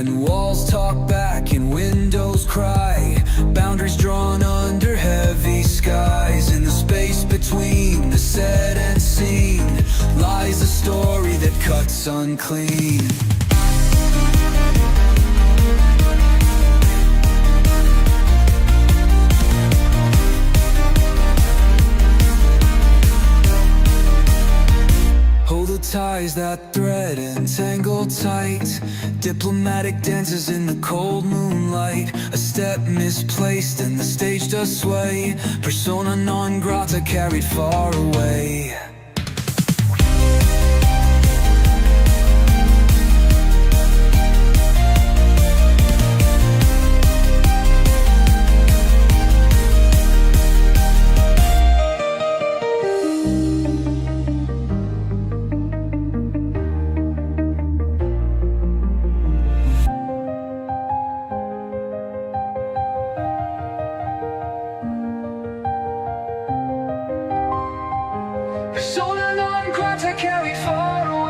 When walls talk back and windows cry, boundaries drawn under heavy skies. In the space between the said and seen lies a story that cuts unclean. Hold the ties that thread entangled tight, diplomatic dances in the cold moonlight. A step misplaced and the stage does sway, persona non grata carried far away. Persona non grata carried far away.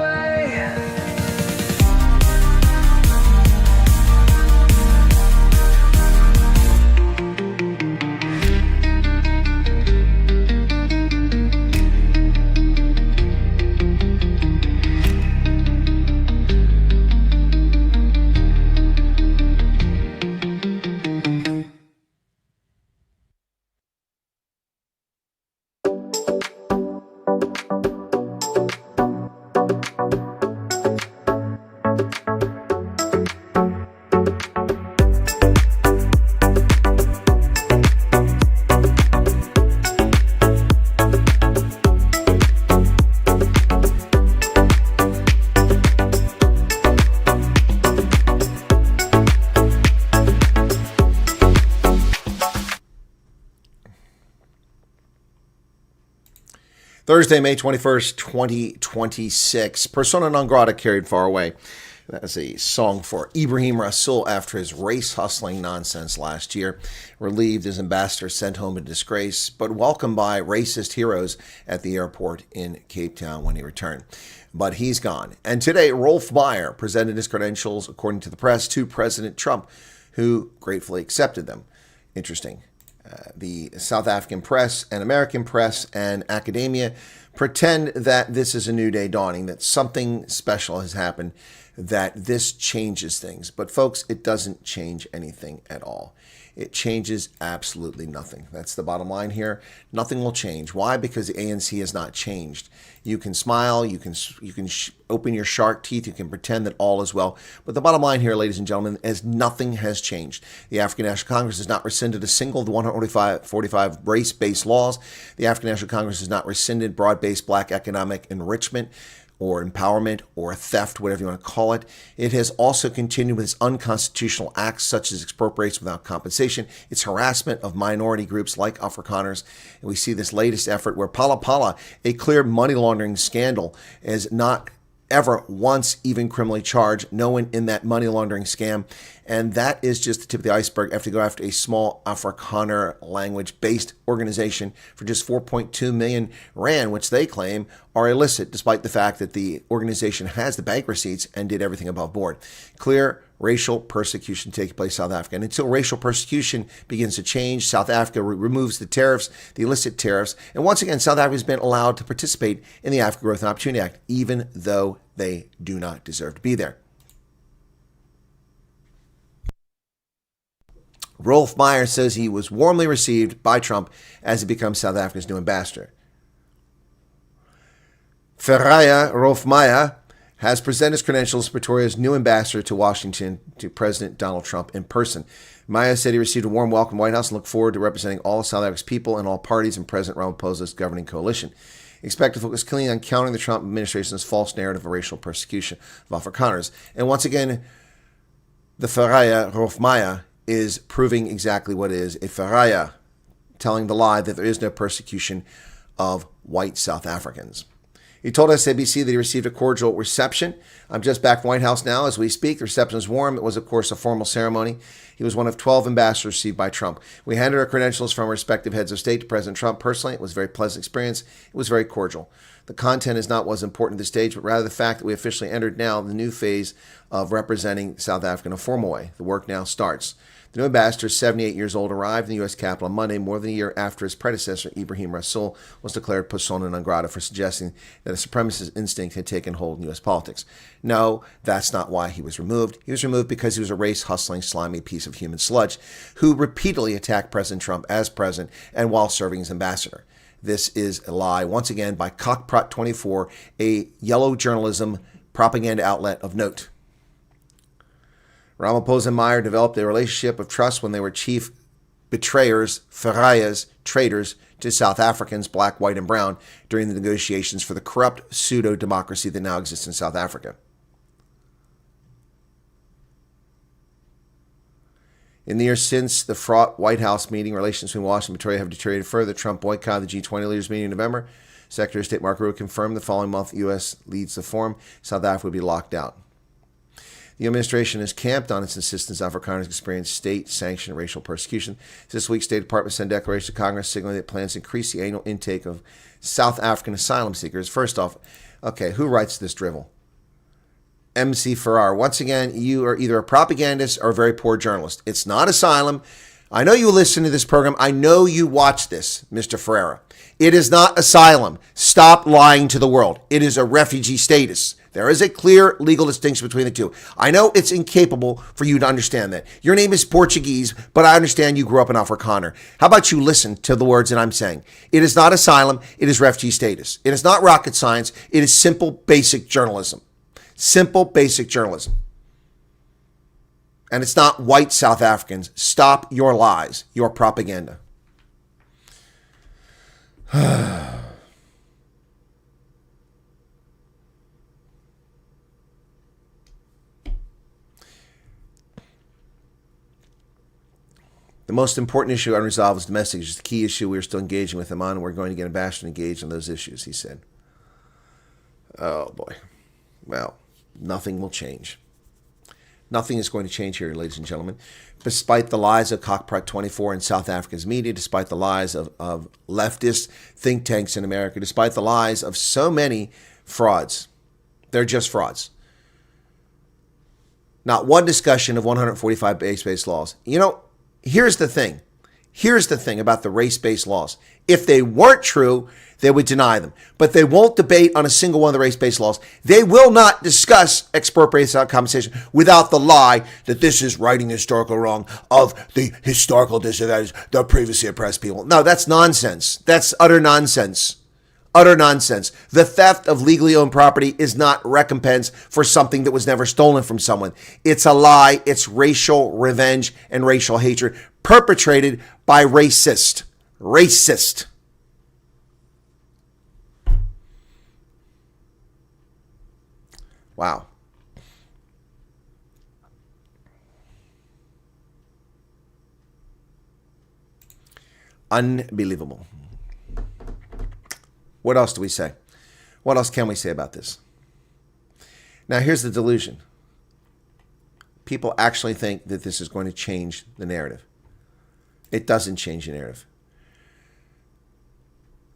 Thursday, May 21st, 2026. Persona non grata carried far away. That's a song for Ibrahim Rasool after his race-hustling nonsense last year. Relieved his ambassador sent home in disgrace, but welcomed by racist heroes at the airport in Cape Town when he returned. But he's gone. And today, Roelf Meyer presented his credentials, according to the press, to President Trump, who gratefully accepted them. Interesting. The South African press and American press and academia pretend that this is a new day dawning, that something special has happened, that this changes things. But folks, it doesn't change anything at all. It changes absolutely nothing. That's the bottom line here. Nothing will change. Why? Because the ANC has not changed. You can smile, you can open your shark teeth, you can pretend that all is well. But the bottom line here, ladies and gentlemen, is nothing has changed. The African National Congress has not rescinded a single of the 145 race-based laws. The African National Congress has not rescinded broad-based black economic enrichment or empowerment or theft, whatever you want to call it. It has also continued with its unconstitutional acts such as expropriation without compensation, its harassment of minority groups like Afrikaners. And we see this latest effort where Pala Pala, a clear money laundering scandal, is not ever once even criminally charged. No one in that money laundering scam. And that is just the tip of the iceberg after go after a small Afrikaner language-based organization for just 4.2 million rand, which they claim are illicit, despite the fact that the organization has the bank receipts and did everything above board. Clear racial persecution taking place in South Africa. And until racial persecution begins to change, South Africa removes the tariffs, the illicit tariffs. And once again, South Africa has been allowed to participate in the Africa Growth and Opportunity Act, even though they do not deserve to be there. Roelf Meyer says he was warmly received by Trump as he becomes South Africa's new ambassador. Roelf Meyer has presented his credentials as Pretoria's new ambassador to Washington to President Donald Trump in person. Meyer said he received a warm welcome in the White House and looked forward to representing all of South Africa's people and all parties in President Ramaphosa's governing coalition. Expect to focus clearly on countering the Trump administration's false narrative of racial persecution of Afrikaners. And once again, the Roelf Meyer is proving exactly what it is, a Faraya, telling the lie that there is no persecution of white South Africans. He told SABC that he received a cordial reception. I'm just back from White House now as we speak. The reception was warm. It was, of course, a formal ceremony. He was one of 12 ambassadors received by Trump. We handed our credentials from our respective heads of state to President Trump personally. It was a very pleasant experience. It was very cordial. The content is not what's important at this stage, but rather the fact that we officially entered now the new phase of representing South Africa in a formal way. The work now starts. The new ambassador, 78 years old, arrived in the U.S. Capitol on Monday, more than a year after his predecessor, Ibrahim Rasool, was declared persona non grata for suggesting that a supremacist instinct had taken hold in U.S. politics. No, that's not why he was removed. He was removed because he was a race-hustling, slimy piece of human sludge who repeatedly attacked President Trump as president and while serving as ambassador. This is a lie, once again, by Cockprot24, a yellow journalism propaganda outlet of note. Ramaphosa and Meyer developed a relationship of trust when they were chief betrayers, pariahs, traitors to South Africans, black, white, and brown, during the negotiations for the corrupt pseudo-democracy that now exists in South Africa. In the years since the fraught White House meeting, relations between Washington and Pretoria have deteriorated further. Trump boycotted the G20 leaders meeting in November. Secretary of State Mark Rubio confirmed the following month the U.S. leads the forum. South Africa would be locked out. The administration has camped on its insistence that Afrikaners experience state-sanctioned racial persecution. This week, State Department sent a declaration to Congress signaling that it plans to increase the annual intake of South African asylum seekers. First off, okay, who writes this drivel? MC Farrar. Once again, you are either a propagandist or a very poor journalist. It's not asylum. I know you listen to this program. I know you watch this, Mr. Ferreira. It is not asylum. Stop lying to the world. It is a refugee status. There is a clear legal distinction between the two. I know it's incapable for you to understand that. Your name is Portuguese, but I understand you grew up in Afrikaner. How about you listen to the words that I'm saying? It is not asylum. It is refugee status. It is not rocket science. It is simple, basic journalism. Simple, basic journalism. And it's not white South Africans. Stop your lies, your propaganda. The most important issue unresolved is domestic issues. The key issue we're still engaging with them on, and we're going to get Ambassador engaged on those issues, he said. Oh, boy. Well, nothing will change. Nothing is going to change here, ladies and gentlemen. Despite the lies of Cockprot24 and South Africa's media, despite the lies of leftist think tanks in America, despite the lies of so many frauds, they're just frauds. Not one discussion of 145 race-based laws. You know, here's the thing. Here's the thing about the race-based laws. If they weren't true, they would deny them. But they won't debate on a single one of the race-based laws. They will not discuss expropriation compensation without the lie that this is righting historical wrong of the historical disadvantage, the previously oppressed people. No, that's nonsense. That's utter nonsense. Utter nonsense. The theft of legally owned property is not recompense for something that was never stolen from someone. It's a lie. It's racial revenge and racial hatred perpetrated by racist. Racist. Wow. Unbelievable. What else do we say? What else can we say about this? Now, here's the delusion. People actually think that this is going to change the narrative. It doesn't change the narrative.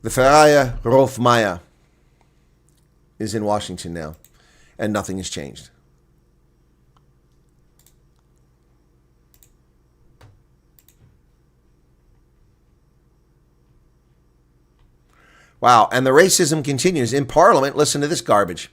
The Pariah Rolf Meyer is in Washington now, and nothing has changed. Wow, and the racism continues. In Parliament, listen to this garbage.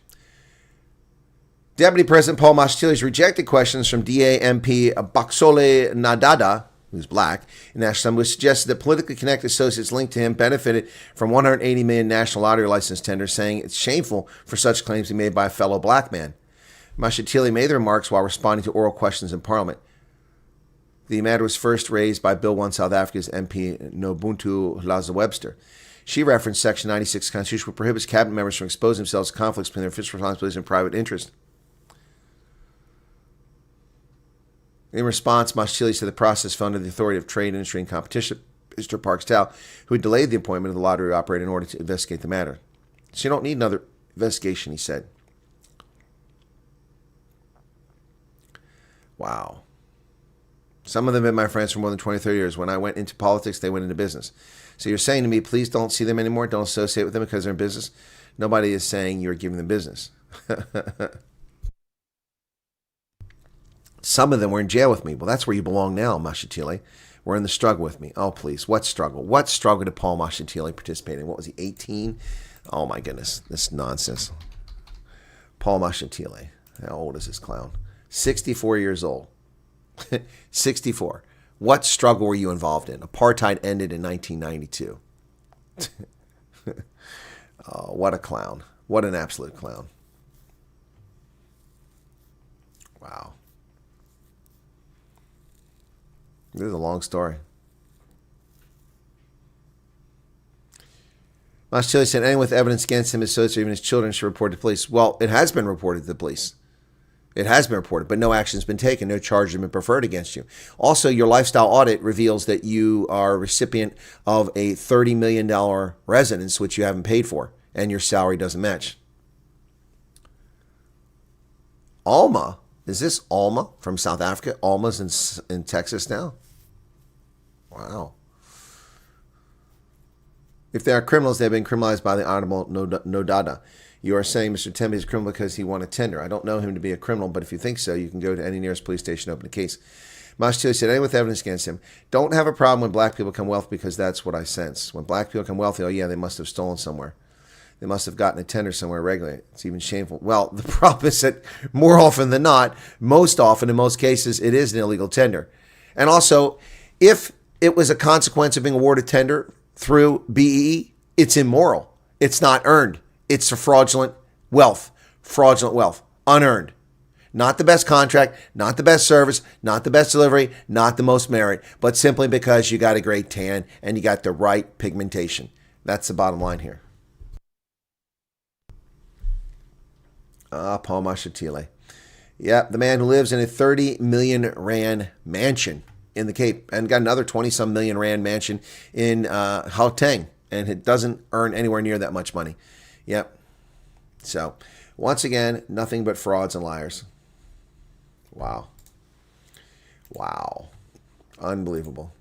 Deputy President Paul Mashatile rejected questions from DA MP Baksole Nadada, who's black, in National Assembly, suggested that politically connected associates linked to him benefited from 180 million national lottery license tenders, saying it's shameful for such claims to be made by a fellow black man. Mashatile made the remarks while responding to oral questions in Parliament. The matter was first raised by Bill 1 South Africa's MP Nobuntu Hlaza-Webster. She referenced Section 96 of the Constitution, which prohibits cabinet members from exposing themselves to conflicts between their official responsibilities and private interest. In response, Mashatile said the process fell under the authority of Trade, Industry, and Competition, Mr. Parks Tao, who had delayed the appointment of the lottery operator in order to investigate the matter. So you don't need another investigation, he said. Wow. Some of them have been my friends for more than 20, 30 years. When I went into politics, they went into business. So you're saying to me, please don't see them anymore, don't associate with them because they're in business? Nobody is saying you're giving them business. Some of them were in jail with me. Well, that's where you belong now, Mashatile. We're in the struggle with me. Oh, please. What struggle? What struggle did Paul Mashatile participate in? What was he, 18? Oh, my goodness. This nonsense. Paul Mashatile. How old is this clown? 64 years old. 64. What struggle were you involved in? Apartheid ended in 1992. Oh, what a clown. What an absolute clown. Wow. This is a long story. Mashatile said anyone with evidence against him, his associates, or even his children should report to the police. Well, it has been reported to the police. It has been reported, but no action has been taken. No charges have been preferred against you. Also, your lifestyle audit reveals that you are a recipient of a $30 million residence, which you haven't paid for, and your salary doesn't match. Alma, is this Alma from South Africa? Alma's in Texas now? Wow. If they are criminals, they have been criminalized by the Honorable Nodada. You are saying Mr. Tembe is a criminal because he won a tender. I don't know him to be a criminal, but if you think so, you can go to any nearest police station and open a case. Mashatile said, anyone with evidence against him, don't have a problem when black people become wealthy because that's what I sense. When black people become wealthy, oh yeah, they must have stolen somewhere. They must have gotten a tender somewhere regularly. It's even shameful. Well, the problem is that more often than not, most often, in most cases, it is an illegal tender. And also, if it was a consequence of being awarded tender through BEE, it's immoral. It's not earned. It's a fraudulent wealth, unearned. Not the best contract, not the best service, not the best delivery, not the most merit, but simply because you got a great tan and you got the right pigmentation. That's the bottom line here. Paul Mashatile. Yep, the man who lives in a 30 million rand mansion in the Cape and got another 20-some million rand mansion in Gauteng, and it doesn't earn anywhere near that much money. Yep. So, once again, nothing but frauds and liars. Wow. Wow. Unbelievable.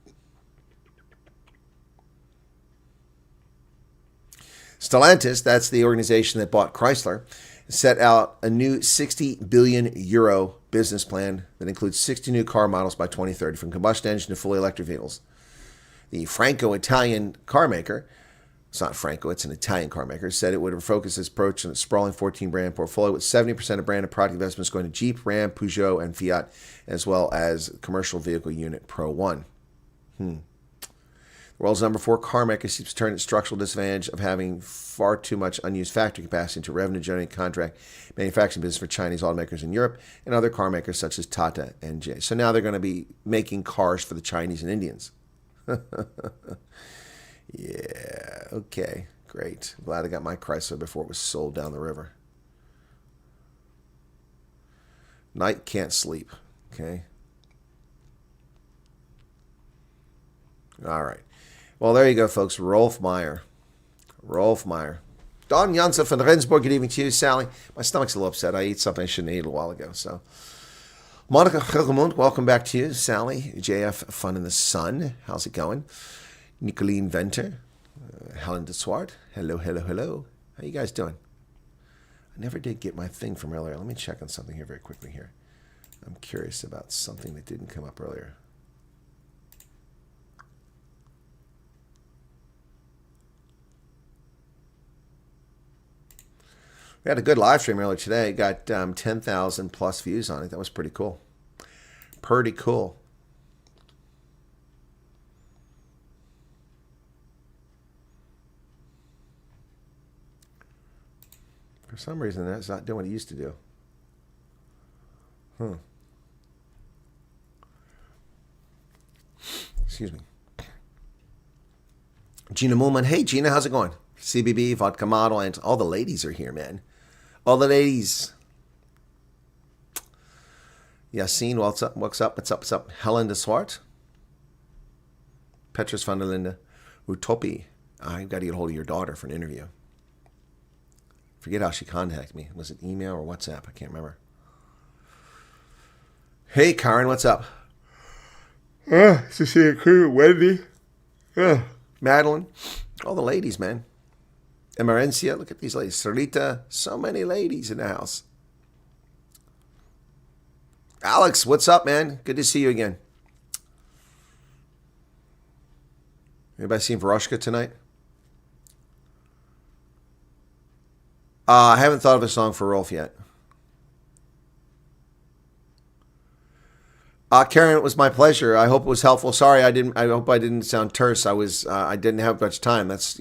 Stellantis, that's the organization that bought Chrysler, set out a new 60 billion euro business plan that includes 60 new car models by 2030, from combustion engine to fully electric vehicles. The Franco-Italian car maker, it's not Franco, it's an Italian car maker, said it would focus its approach on its sprawling 14-brand portfolio, with 70% of brand and product investments going to Jeep, Ram, Peugeot, and Fiat, as well as commercial vehicle unit Pro 1. The world's number 4 car maker seems to turn its structural disadvantage of having far too much unused factory capacity into revenue-generating contract manufacturing business for Chinese automakers in Europe and other car makers such as Tata and J. So now they're going to be making cars for the Chinese and Indians. Yeah, okay, great. Glad I got my Chrysler before it was sold down the river. Night can't sleep, okay? All right. Well, there you go, folks. Rolf Meyer. Rolf Meyer. Don Janssen from Rendsburg, good evening to you, Sally. My stomach's a little upset. I ate something I shouldn't have eaten a while ago, so. Monica Helgemund, welcome back to you. Sally, JF Fun in the Sun. How's it going? Nicolene Venter, Helen de Swart. Hello, hello, hello. How you guys doing? I never did get my thing from earlier. Let me check on something here very quickly here. I'm curious about something that didn't come up earlier. We had a good live stream earlier today. Got 10,000 plus views on it. That was pretty cool. Pretty cool. For some reason, that's not doing what it used to do. Excuse me. Gina Moolman. Hey, Gina, how's it going? CBB, Vodka Model, and all the ladies are here, man. All the ladies. Yassine, what's up? What's up? What's up? What's up? Helen de Swart. Petrus van der Linde. Utopi. I've got to get a hold of your daughter for an interview. forget how she contacted me. Was it email or WhatsApp? I can't remember. Hey, Karen, what's up? To see you, crew, Wendy. Madeline. All the ladies, man. Emerencia, look at these ladies. Sarita, so many ladies in the house. Alex, what's up, man? Good to see you again. Anybody seen Varoshka tonight? I haven't thought of a song for Rolf yet. Karen, it was my pleasure. I hope it was helpful. Sorry, I hope I didn't sound terse. I didn't have much time. That's,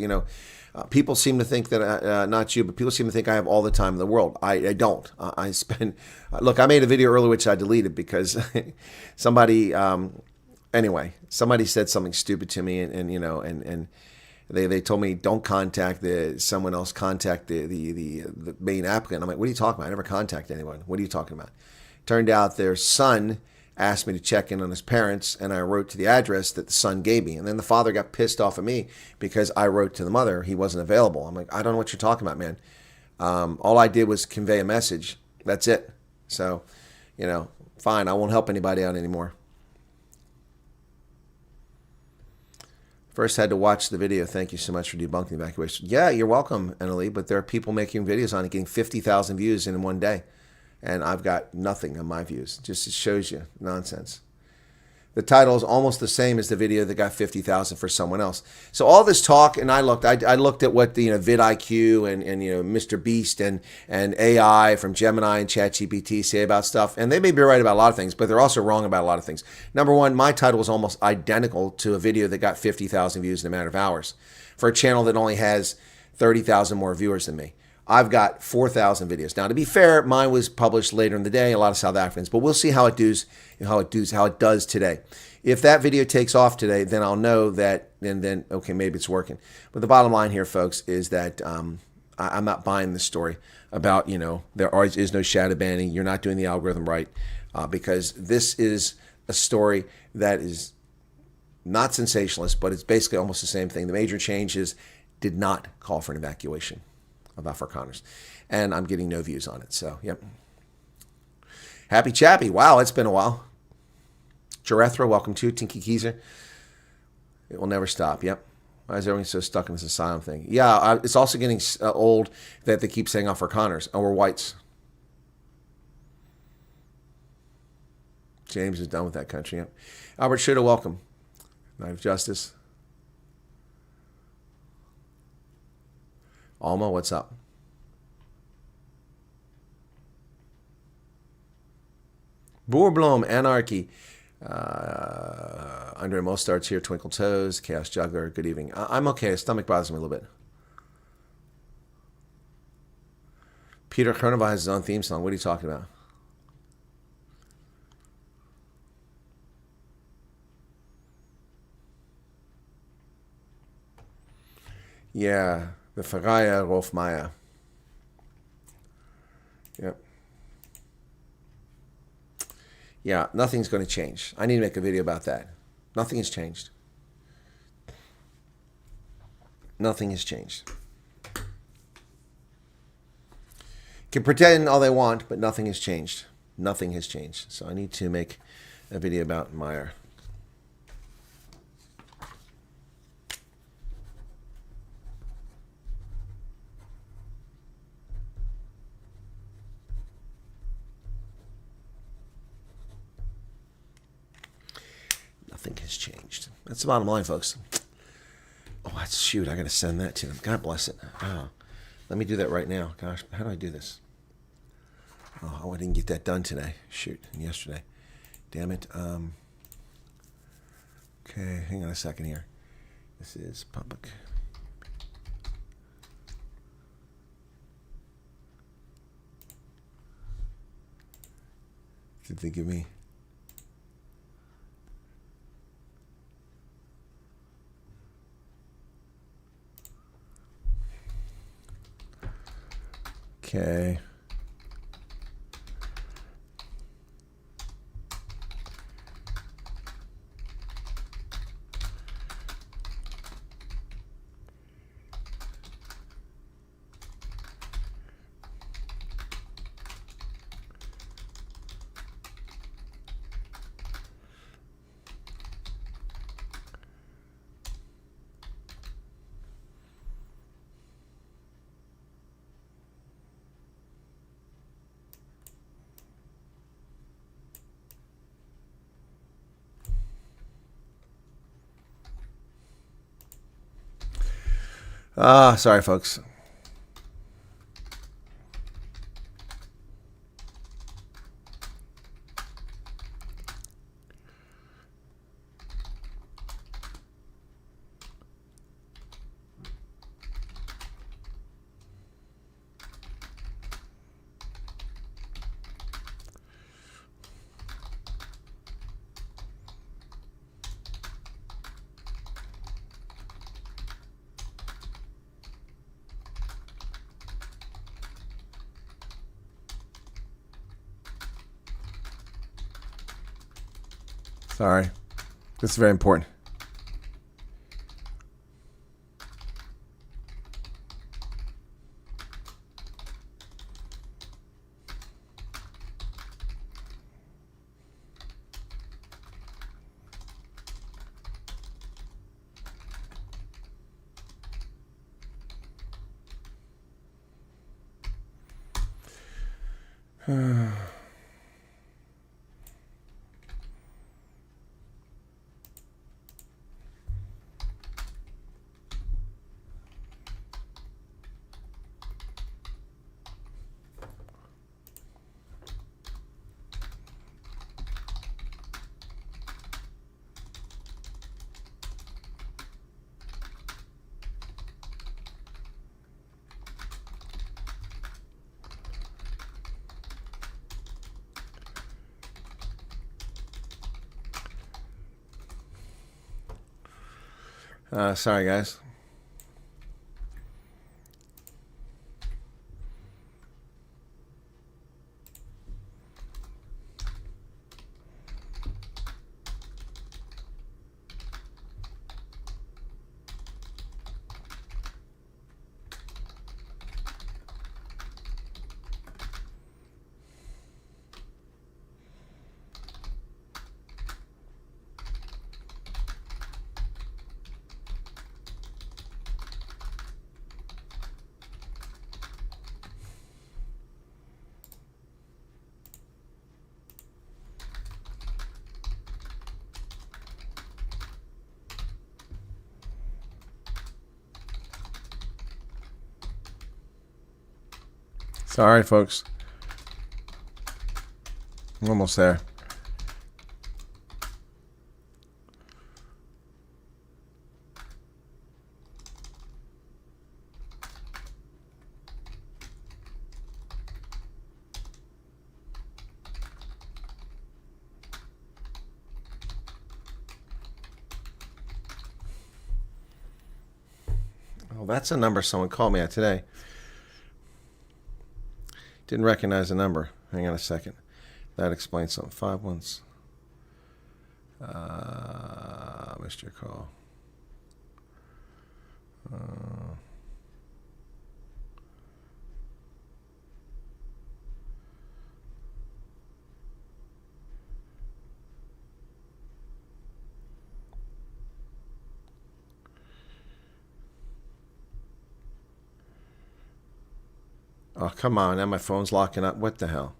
people seem to think that, not you, but people seem to think I have all the time in the world. I don't. I spend, look, I made a video earlier which I deleted because somebody, anyway, somebody said something stupid to me and they told me don't contact someone else, contact the main applicant. I'm like, what are you talking about? I never contact anyone. What are you talking about? Turned out their son asked me to check in on his parents, and I wrote to the address that the son gave me. And then the father got pissed off at me because I wrote to the mother he wasn't available. I'm like, I don't know what you're talking about, man. All I did was convey a message. That's it. So, fine. I won't help anybody out anymore. First had to watch the video. Thank you so much for debunking the evacuation. Yeah, you're welcome, Annalie, but there are people making videos on it getting 50,000 views in one day. And I've got nothing on my views. Just it shows you nonsense. The title is almost the same as the video that got 50,000 for someone else. So all this talk, and I looked at what the vidIQ and Mr. Beast and AI from Gemini and ChatGPT say about stuff, and they may be right about a lot of things, but they're also wrong about a lot of things. Number one, my title is almost identical to a video that got 50,000 views in a matter of hours for a channel that only has 30,000 more viewers than me. I've got 4,000 videos. Now, to be fair, mine was published later in the day, a lot of South Africans, but we'll see how it does today. If that video takes off today, then I'll know that, and then, okay, maybe it's working. But the bottom line here, folks, is that I'm not buying this story about, there is no shadow banning, you're not doing the algorithm right, because this is a story that is not sensationalist, but it's basically almost the same thing. The major changes did not call for an evacuation of Afrikaners, and I'm getting no views on it. So, yep. Happy Chappy. Wow, it's been a while. Jarethra, welcome to Tinky Keezer. It will never stop. Yep. Why is everyone so stuck in this asylum thing? Yeah, it's also getting old that they keep saying Afrikaners. Oh, we're whites. James is done with that country. Yep. Albert Schutter, welcome. Night of Justice. Alma, what's up? Boerblom, Anarchy. Andre Mostart's here. Twinkle Toes. Chaos Juggler. Good evening. I'm okay. Stomach bothers me a little bit. Peter Kernova has his own theme song. What are you talking about? Yeah. The Faraya Roelf Meyer. Yep. Yeah, nothing's going to change. I need to make a video about that. Nothing has changed. Nothing has changed. Can pretend all they want, but nothing has changed. Nothing has changed. So I need to make a video about Meyer. Nothing has changed. That's the bottom line, folks. Oh, shoot, I got to send that to them. God bless it. Oh, let me do that right now. Gosh, how do I do this? Oh, I didn't get that done today. Shoot, yesterday. Damn it. Okay, hang on a second here. This is public. Did they give me... Okay. Sorry, folks. Sorry. This is very important. Sorry, guys. Sorry, folks. I'm almost there. Oh, that's a number someone called me at today. Didn't recognize the number. Hang on a second. That explains something. 5 1. Missed your call. Oh, come on. Now my phone's locking up. What the hell?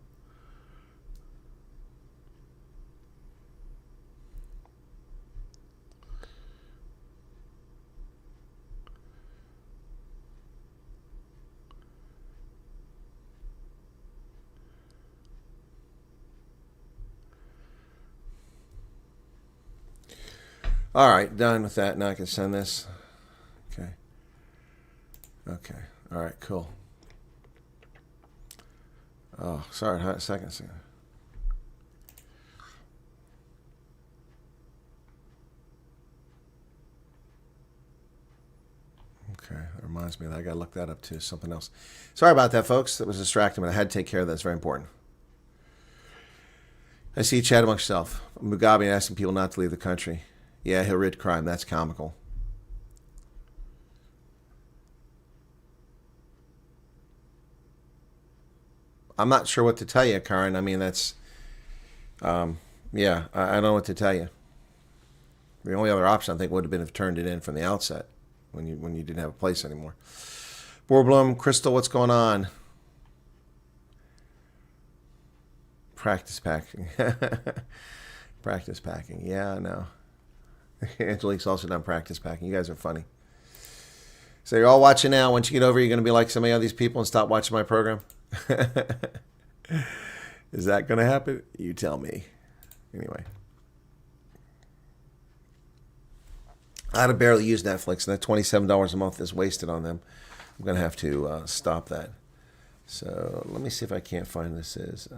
All right, done with that. Now I can send this. Okay. Okay. All right, cool. Oh, sorry, hot seconds. Okay, that reminds me that I got to look that up too. Something else. Sorry about that, folks. That was distracting, but I had to take care of that. It's very important. I see you chat amongst yourself. Mugabe asking people not to leave the country. Yeah, he'll rid crime. That's comical. I'm not sure what to tell you, Karen. I mean, that's, yeah, I don't know what to tell you. The only other option, I think, would have been if turned it in from the outset when you didn't have a place anymore. Borblum, Crystal, what's going on? Practice packing. Practice packing. Yeah, I know. Angelique's also done practice packing. You guys are funny. So you're all watching now. Once you get over, you're going to be like some of these people and stop watching my program. Is that going to happen? You tell me. Anyway. I'd have barely used Netflix, and that $27 a month is wasted on them. I'm going to have to stop that. So let me see if I can't find this is.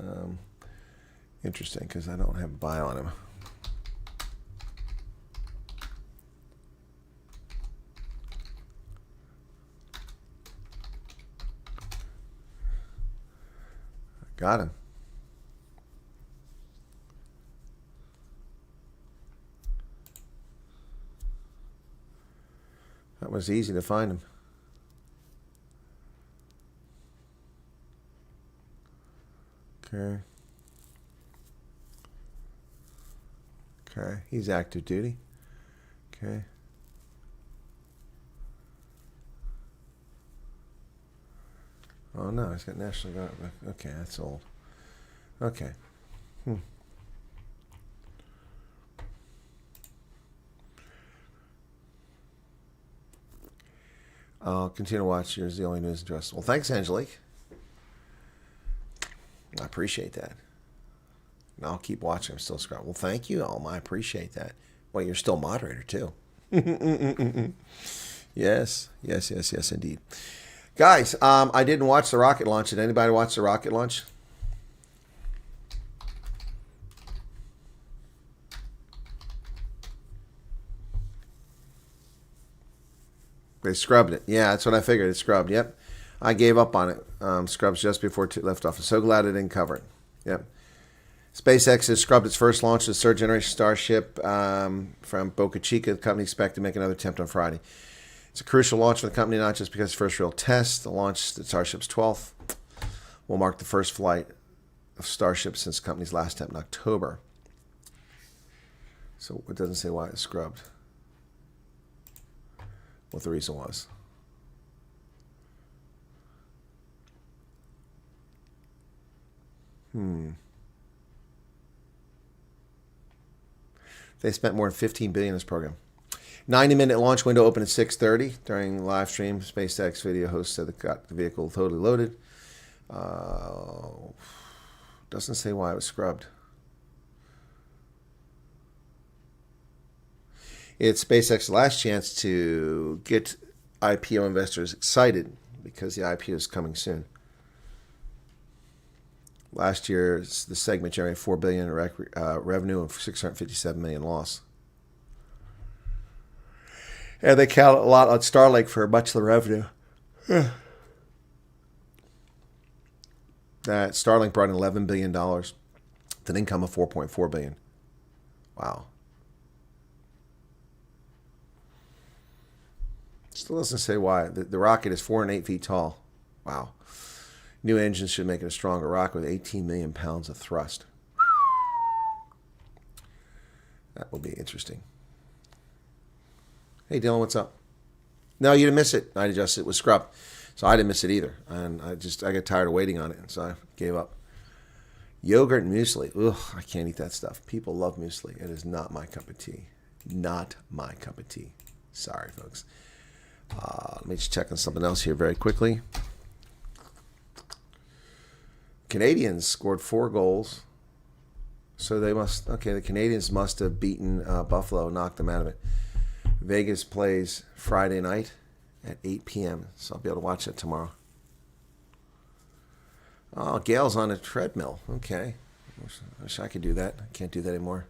Interesting, because I don't have a buy on him. Got him. That was easy to find him. Okay. Okay, he's active duty. Okay. Oh no, he's got National Guard. Okay, that's old. Okay. I'll continue to watch. Here's the only news address. Well, thanks, Angelique. I appreciate that. And I'll keep watching. I'm still scrolling. Well, thank you, Alma. I appreciate that. Well, you're still moderator, too. Yes, indeed. Guys, I didn't watch the rocket launch. Did anybody watch the rocket launch? They scrubbed it. Yeah, that's what I figured. It's scrubbed. Yep. I gave up on it. Scrubs just before it left off. I'm so glad it didn't cover it. Yep. SpaceX has scrubbed its first launch of the third generation Starship from Boca Chica. The company expects to make another attempt on Friday. It's a crucial launch for the company, not just because it's the first real test. The launch, the Starship's 12th, will mark the first flight of Starship since the company's last attempt in October. So it doesn't say why it's scrubbed. What the reason was. They spent more than $15 billion in this program. 90-minute launch window open at 6:30 during the live stream. SpaceX video host said they got the vehicle totally loaded. Doesn't say why it was scrubbed. It's SpaceX's last chance to get IPO investors excited because the IPO is coming soon. Last year, the segment generated $4 billion in revenue and $657 million loss. And they count a lot on Starlink for much of the revenue. That Starlink brought in $11 billion, with an income of $4.4 billion. Wow. Still doesn't say why. The rocket is 4 and 8 feet tall. Wow. New engines should make it a stronger rocket with 18 million pounds of thrust. That will be interesting. Hey, Dylan, what's up? No, you didn't miss it. I adjusted it with scrub. So I didn't miss it either. And I got tired of waiting on it, so I gave up. Yogurt and muesli. Ugh, I can't eat that stuff. People love muesli. It is not my cup of tea. Not my cup of tea. Sorry, folks. Let me just check on something else here very quickly. Canadians scored 4 goals. So they must, okay, the Canadians must have beaten Buffalo, knocked them out of it. Vegas plays Friday night at 8 p.m. So I'll be able to watch that tomorrow. Oh, Gail's on a treadmill. Okay. I wish I could do that. I can't do that anymore.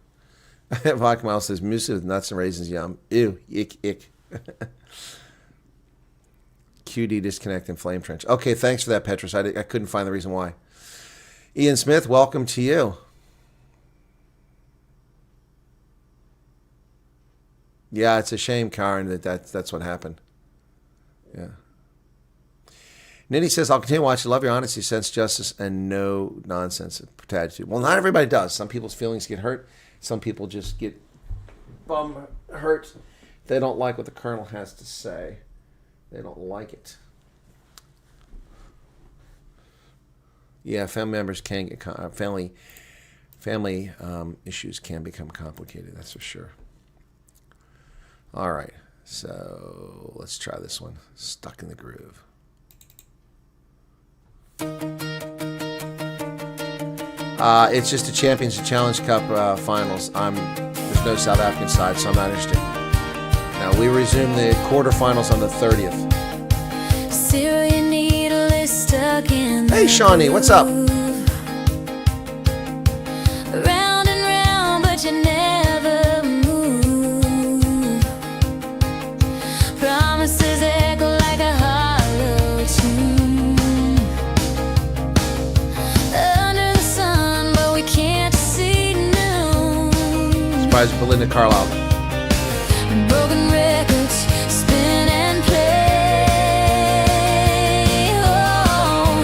Vodka says, muesli with nuts and raisins, yum. Ew, ick. QD disconnect and flame trench. Okay, thanks for that, Petrus. I couldn't find the reason why. Ian Smith, welcome to you. Yeah, it's a shame, Karen, that's what happened. Yeah. Nitty says, I'll continue watching. Love your honesty, sense, justice, and no nonsense attitude. Well, not everybody does. Some people's feelings get hurt. Some people just get hurt. They don't like what the colonel has to say. They don't like it. Yeah, family members can get family issues can become complicated. That's for sure. All right. So let's try this one. Stuck in the Groove. It's just the Champions Challenge Cup finals. There's no South African side, so I'm not interested. Now we resume the quarterfinals on the 30th. Syrian needle is stuck in the Hey Shawnee, what's up? round and round, but you never move. Promises echo like a hollow tune. Under the sun, but we can't see noon. Surprised Belinda Carlisle. Broken records spin and play. Oh,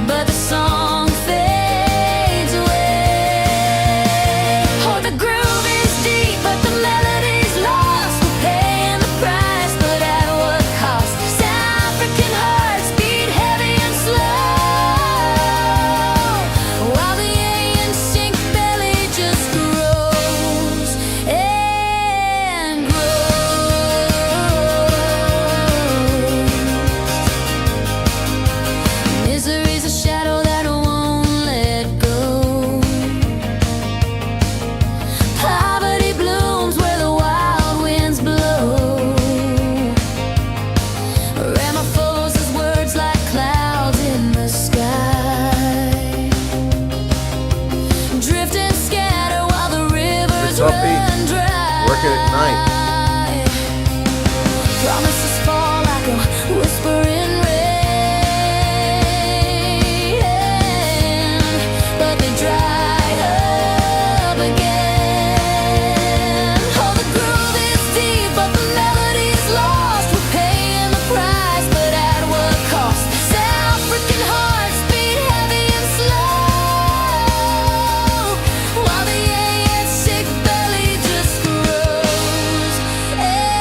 but the song fades away. Oh, the groove is deep, but the melody's lost. We're paying the price, but at what cost? South African hearts beat heavy and slow, while the instinct belly just grows and grows. Misery's a shadow that won't let go. Poverty blooms where the wild winds blow. Ramaphosa's words like clouds in the sky, drift and scatter while the rivers Good coffee. run dry. Work it at night. Promises fall like a whisper in rain, but they dry up again. Oh, the groove is deep, but the melody's lost. We're paying the price, but at what cost? South African hearts beat heavy and slow, while the sick belly just grows and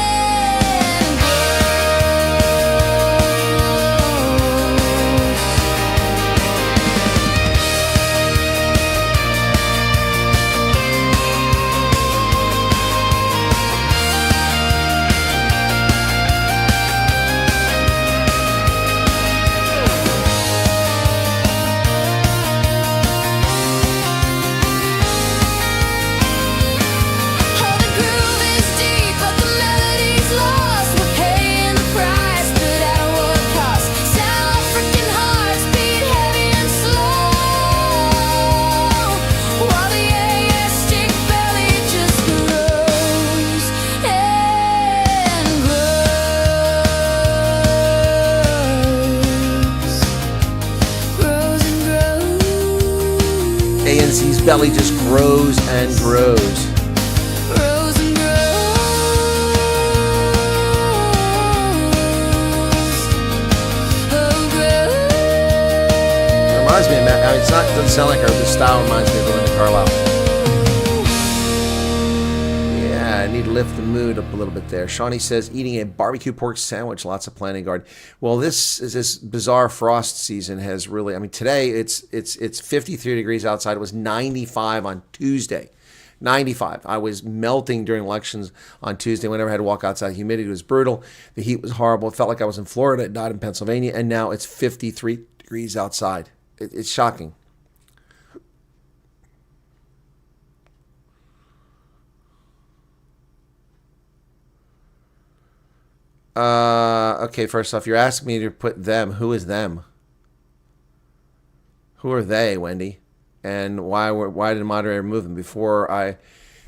Oh, the groove is deep, but the melody's lost. We're paying the price, but at what cost? South African hearts beat heavy and slow, while the stick belly just grows and grows and grows. ANC's belly just grows and grows. Grows and grows. Oh, grows. Reminds me of Matt. I mean, doesn't sound like her. The style reminds me of Belinda Carlisle. Yeah, I need to lift the mood up a little bit there. Shawnee says, eating a barbecue pork sandwich, lots of planting garden. Well, this bizarre frost season has really, I mean, today it's 53 degrees outside. It was 95 on Tuesday. 95. I was melting during elections on Tuesday. Whenever I had to walk outside, the humidity was brutal. The heat was horrible. It felt like I was in Florida, not in Pennsylvania. And now it's 53 degrees outside. It's shocking. Okay, first off, you're asking me to put them. Who is them? Who are they, Wendy? And why did the moderator remove them? Before I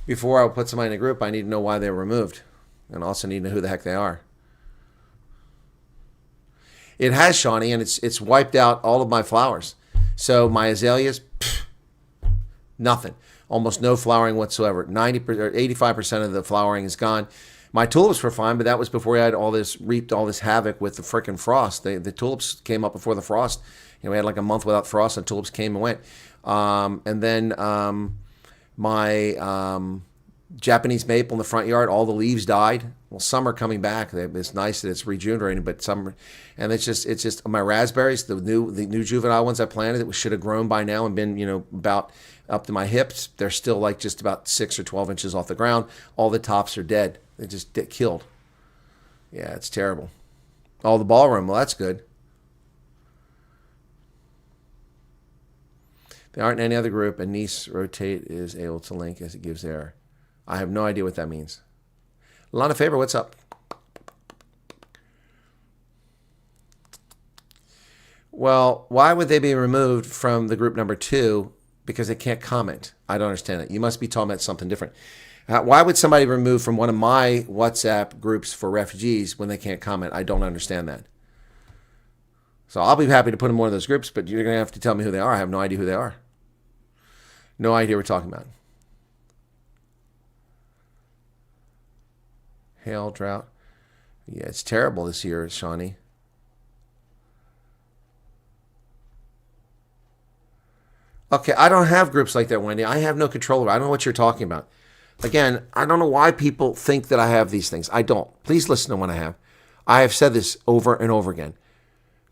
put somebody in a group, I need to know why they were removed. And also need to know who the heck they are. It has, Shawnee, and it's wiped out all of my flowers. So my azaleas, nothing. Almost no flowering whatsoever. 85% of the flowering is gone. My tulips were fine, but that was before we had reaped all this havoc with the frickin' frost. The tulips came up before the frost. You know, we had like a month without frost, and tulips came and went. And then my Japanese maple in the front yard, all the leaves died. Well, some are coming back. It's nice that it's regenerating, but some, and it's just my raspberries, the new juvenile ones I planted that should have grown by now and been, about up to my hips. They're still like just about 6 or 12 inches off the ground. All the tops are dead. They just get killed. Yeah, it's terrible. Oh, the ballroom. Well, that's good. They aren't in any other group, and Nice rotate is able to link as it gives error. I have no idea what that means. Lana Faber, what's up? Well, why would they be removed from the group number 2? Because they can't comment. I don't understand it. You must be talking about something different. Why would somebody remove from one of my WhatsApp groups for refugees when they can't comment? I don't understand that. So I'll be happy to put them in one of those groups, but you're going to have to tell me who they are. I have no idea who they are. No idea what we're talking about. Hail, drought. Yeah, it's terrible this year, Shawnee. Okay, I don't have groups like that, Wendy. I have no control over it. I don't know what you're talking about. Again, I don't know why people think that I have these things. I don't. Please listen to what I have. I have said this over and over again.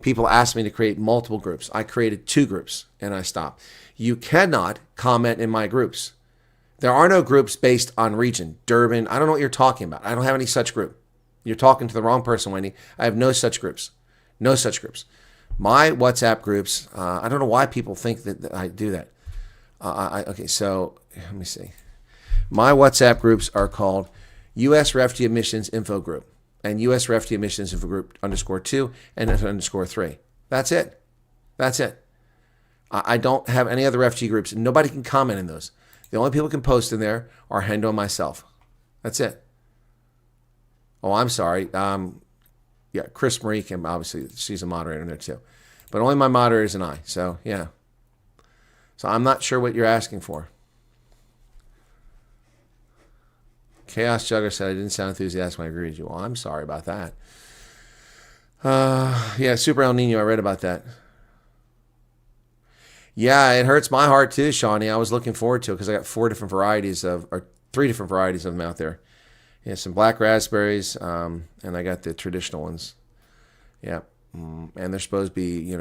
People ask me to create multiple groups. I created 2 groups, and I stopped. You cannot comment in my groups. There are no groups based on region. Durban, I don't know what you're talking about. I don't have any such group. You're talking to the wrong person, Wendy. I have no such groups. No such groups. My WhatsApp groups, I don't know why people think that I do that. Okay, so let me see. My WhatsApp groups are called U.S. Refugee Admissions Info Group and U.S. Refugee Admissions Info Group _2 and _3. That's it. That's it. I don't have any other refugee groups. Nobody can comment in those. The only people who can post in there are Hendo and myself. That's it. Oh, I'm sorry. Yeah, Chris Marie can, obviously, she's a moderator in there too. But only my moderators and I. So, yeah. So I'm not sure what you're asking for. Chaos Jugger said I didn't sound enthusiastic when I agreed with you. Well, I'm sorry about that. Yeah, Super El Nino, I read about that. Yeah, it hurts my heart too, Shawnee. I was looking forward to it because I got 3 different varieties of them out there. Yeah, some black raspberries, and I got the traditional ones. Yeah, and they're supposed to be,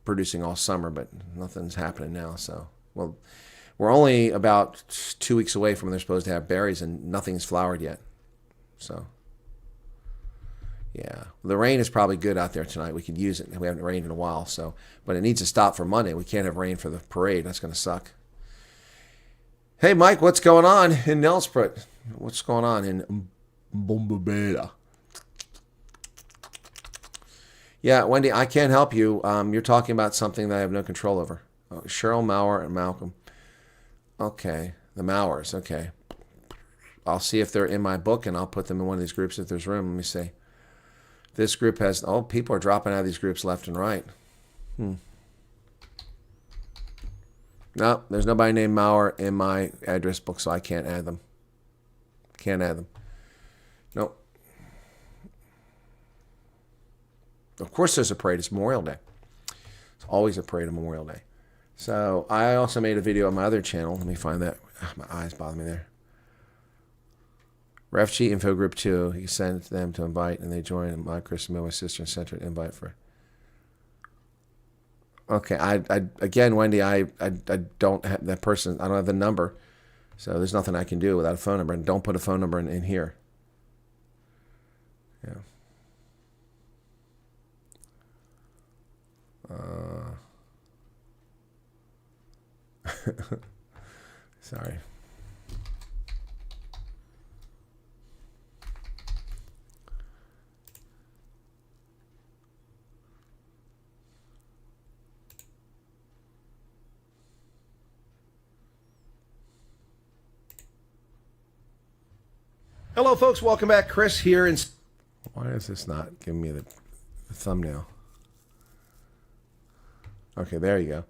producing all summer, but nothing's happening now. So, well, we're only about 2 weeks away from when they're supposed to have berries, and nothing's flowered yet. So, yeah, the rain is probably good out there tonight. We could use it. We haven't rained in a while, so, but it needs to stop for Monday. We can't have rain for the parade. That's going to suck. Hey, Mike, what's going on in Nelspruit? What's going on in Bombabeda? Yeah, Wendy, I can't help you. You're talking about something that I have no control over. Oh, Cheryl Mauer and Malcolm. Okay, the Mauers. Okay. I'll see if they're in my book, and I'll put them in one of these groups if there's room. Let me see. This group has... Oh, people are dropping out of these groups left and right. No, there's nobody named Mauer in my address book, so I can't add them. Can't add them. Nope. Of course there's a parade. It's Memorial Day. It's always a parade on Memorial Day. So I also made a video on my other channel. Let me find that. My eyes bother me there. Refugee Info Group 2. You send them to invite, and they join. And my Chris and my sister and sent her an invite for... Okay, again, Wendy, I don't have that person. I don't have the number. So there's nothing I can do without a phone number. And don't put a phone number in here. Yeah. Sorry. Hello, folks. Welcome back. Chris here. Why is this not giving me the thumbnail? Okay, there you go.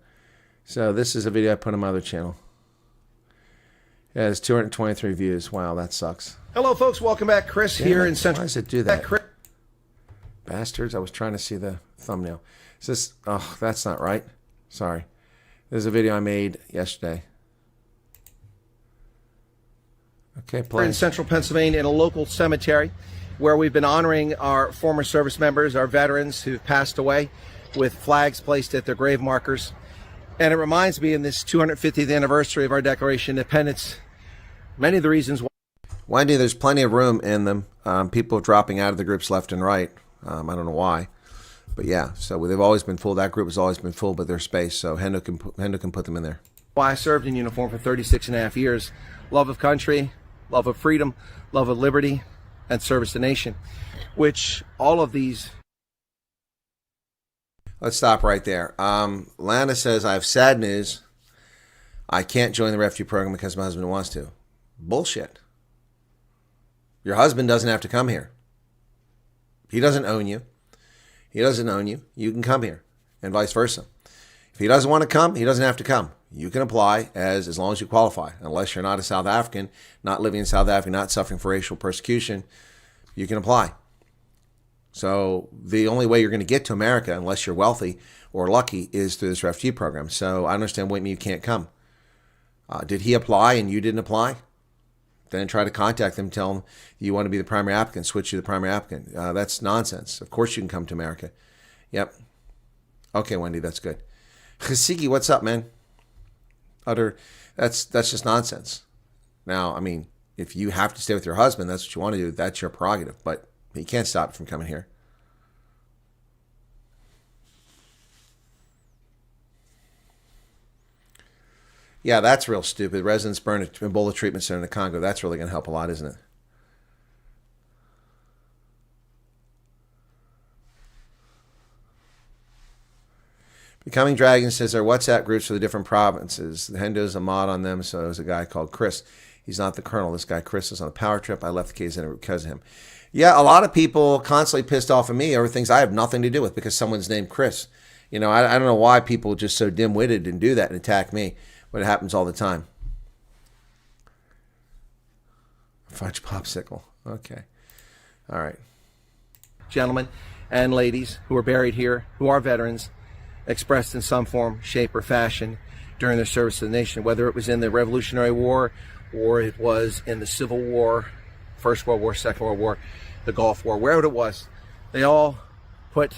So this is a video I put on my other channel. It has 223 views. Wow, that sucks. Hello, folks. Welcome back. Chris here in Central. Why does it do that? Bastards. I was trying to see the thumbnail. Is this... Oh, that's not right. Sorry. This is a video I made yesterday. Okay, play. We're in central Pennsylvania in a local cemetery where we've been honoring our former service members, our veterans who've passed away, with flags placed at their grave markers. And it reminds me in this 250th anniversary of our Declaration of Independence, many of the reasons why... Wendy, there's plenty of room in them. People dropping out of the groups left and right. I don't know why. But yeah, so they've always been full. That group has always been full, but there's space. So Hendo can put them in there. Well, I served in uniform for 36.5 years. Love of country, love of freedom, love of liberty, and service to nation, which all of these... Let's stop right there. Lana says, I have sad news. I can't join the refugee program because my husband wants to. Bullshit. Your husband doesn't have to come here. He doesn't own you. He doesn't own you. You can come here, and vice versa. If he doesn't want to come, he doesn't have to come. You can apply as long as you qualify. Unless you're not a South African, not living in South Africa, not suffering for racial persecution, you can apply. So the only way you're going to get to America, unless you're wealthy or lucky, is through this refugee program. So I understand what you can't come. Did he apply and you didn't apply? Then try to contact them, tell them you want to be the primary applicant, switch you to the primary applicant. That's nonsense. Of course you can come to America. Yep. Okay, Wendy, that's good. Chasiki, what's up, man? That's just nonsense. Now, I mean, if you have to stay with your husband, that's what you want to do, that's your prerogative. But he can't stop you from coming here. Yeah, that's real stupid. Residents burn an Ebola treatment center in the Congo. That's really going to help a lot, isn't it? Becoming Dragon says there are WhatsApp groups for the different provinces. The Hendo's a mod on them, so there's a guy called Chris. He's not the colonel. This guy, Chris, is on a power trip. I left the KZN because of him. Yeah, a lot of people constantly pissed off at me over things I have nothing to do with because someone's named Chris. You know, I don't know why people are just so dim-witted and do that and attack me. But it happens all the time. Fudge popsicle. Okay. All right. Gentlemen and ladies who are buried here, who are veterans, expressed in some form, shape, or fashion during their service to the nation, whether it was in the Revolutionary War or it was in the Civil War, First World War, Second World War, the Gulf War, wherever it was, they all put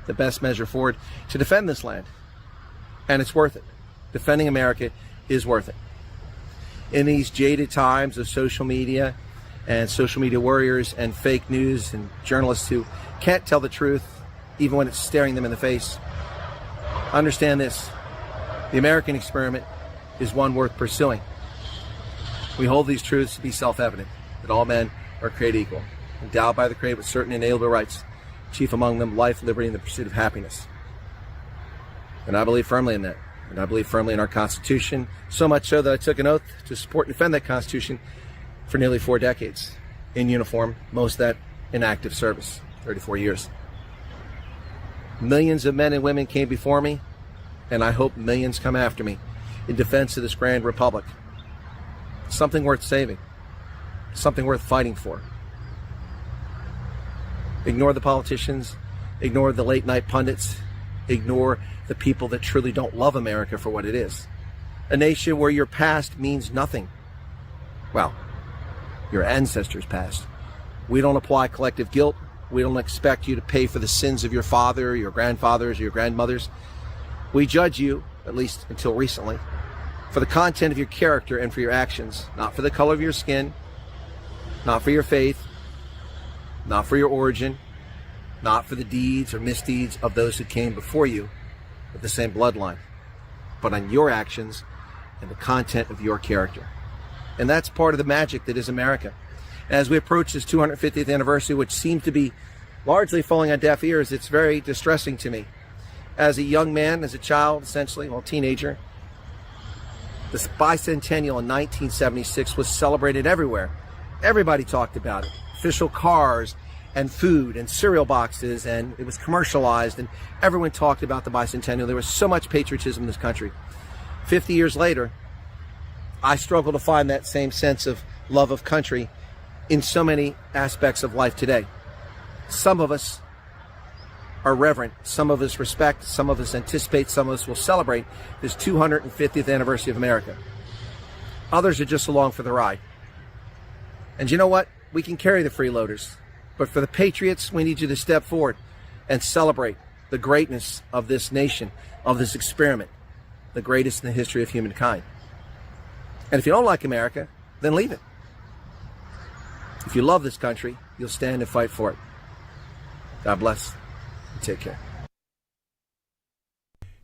the best measure forward to defend this land. And it's worth it. Defending America is worth it. In these jaded times of social media and social media warriors and fake news and journalists who can't tell the truth even when it's staring them in the face, understand this. The American experiment is one worth pursuing. We hold these truths to be self-evident, that all men are created equal, endowed by the Creator with certain inalienable rights, chief among them life, liberty, and the pursuit of happiness. And I believe firmly in that. And I believe firmly in our Constitution, so much so that I took an oath to support and defend that Constitution for nearly 4 decades, in uniform, most of that in active service, 34 years. Millions of men and women came before me, and I hope millions come after me in defense of this grand republic. Something worth saving, something worth fighting for. Ignore the politicians, ignore the late night pundits, ignore the people that truly don't love America for what it is. A nation where your past means nothing. Well, your ancestors' past. We don't apply collective guilt. We don't expect you to pay for the sins of your father, your grandfathers, or your grandmothers. We judge you, at least until recently, for the content of your character and for your actions, not for the color of your skin, not for your faith, not for your origin, not for the deeds or misdeeds of those who came before you with the same bloodline, but on your actions and the content of your character. And that's part of the magic that is America. As we approach this 250th anniversary, which seems to be largely falling on deaf ears, it's very distressing to me. As a young man, as a child, essentially, well, teenager, this bicentennial in 1976 was celebrated everywhere. Everybody talked about it. Official cars and food and cereal boxes, and it was commercialized, and everyone talked about the bicentennial. There was so much patriotism in this country. 50 years later, I struggle to find that same sense of love of country in so many aspects of life today. Some of us are reverent, some of us respect, some of us anticipate, some of us will celebrate this 250th anniversary of America. Others are just along for the ride. And you know what? We can carry the freeloaders. But for the patriots, we need you to step forward and celebrate the greatness of this nation, of this experiment, the greatest in the history of humankind. And if you don't like America, then leave it. If you love this country, you'll stand and fight for it. God bless. Take care.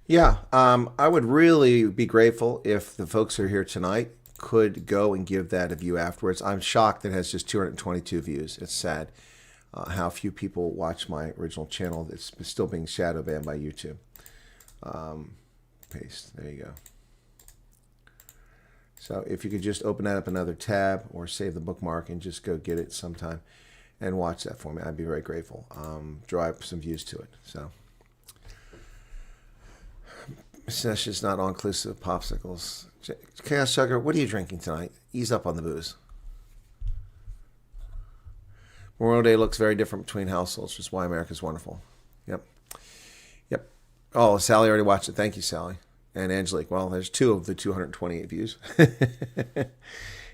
Yeah, I would really be grateful if the folks who are here tonight could go and give that a view afterwards. I'm shocked that it has just 222 views. It's sad how few people watch my original channel that's still being shadow banned by YouTube. Paste. There you go. So if you could just open that up another tab or save the bookmark and just go get it sometime and watch that for me, I'd be very grateful. Drive some views to it. So that's just not all inclusive of popsicles. Chaos Sugar, what are you drinking tonight? Ease up on the booze. Memorial Day looks very different between households, which is why America's wonderful. Yep. Yep. Oh, Sally already watched it. Thank you, Sally. And Angelique. Well, there's 2 of the 228 views.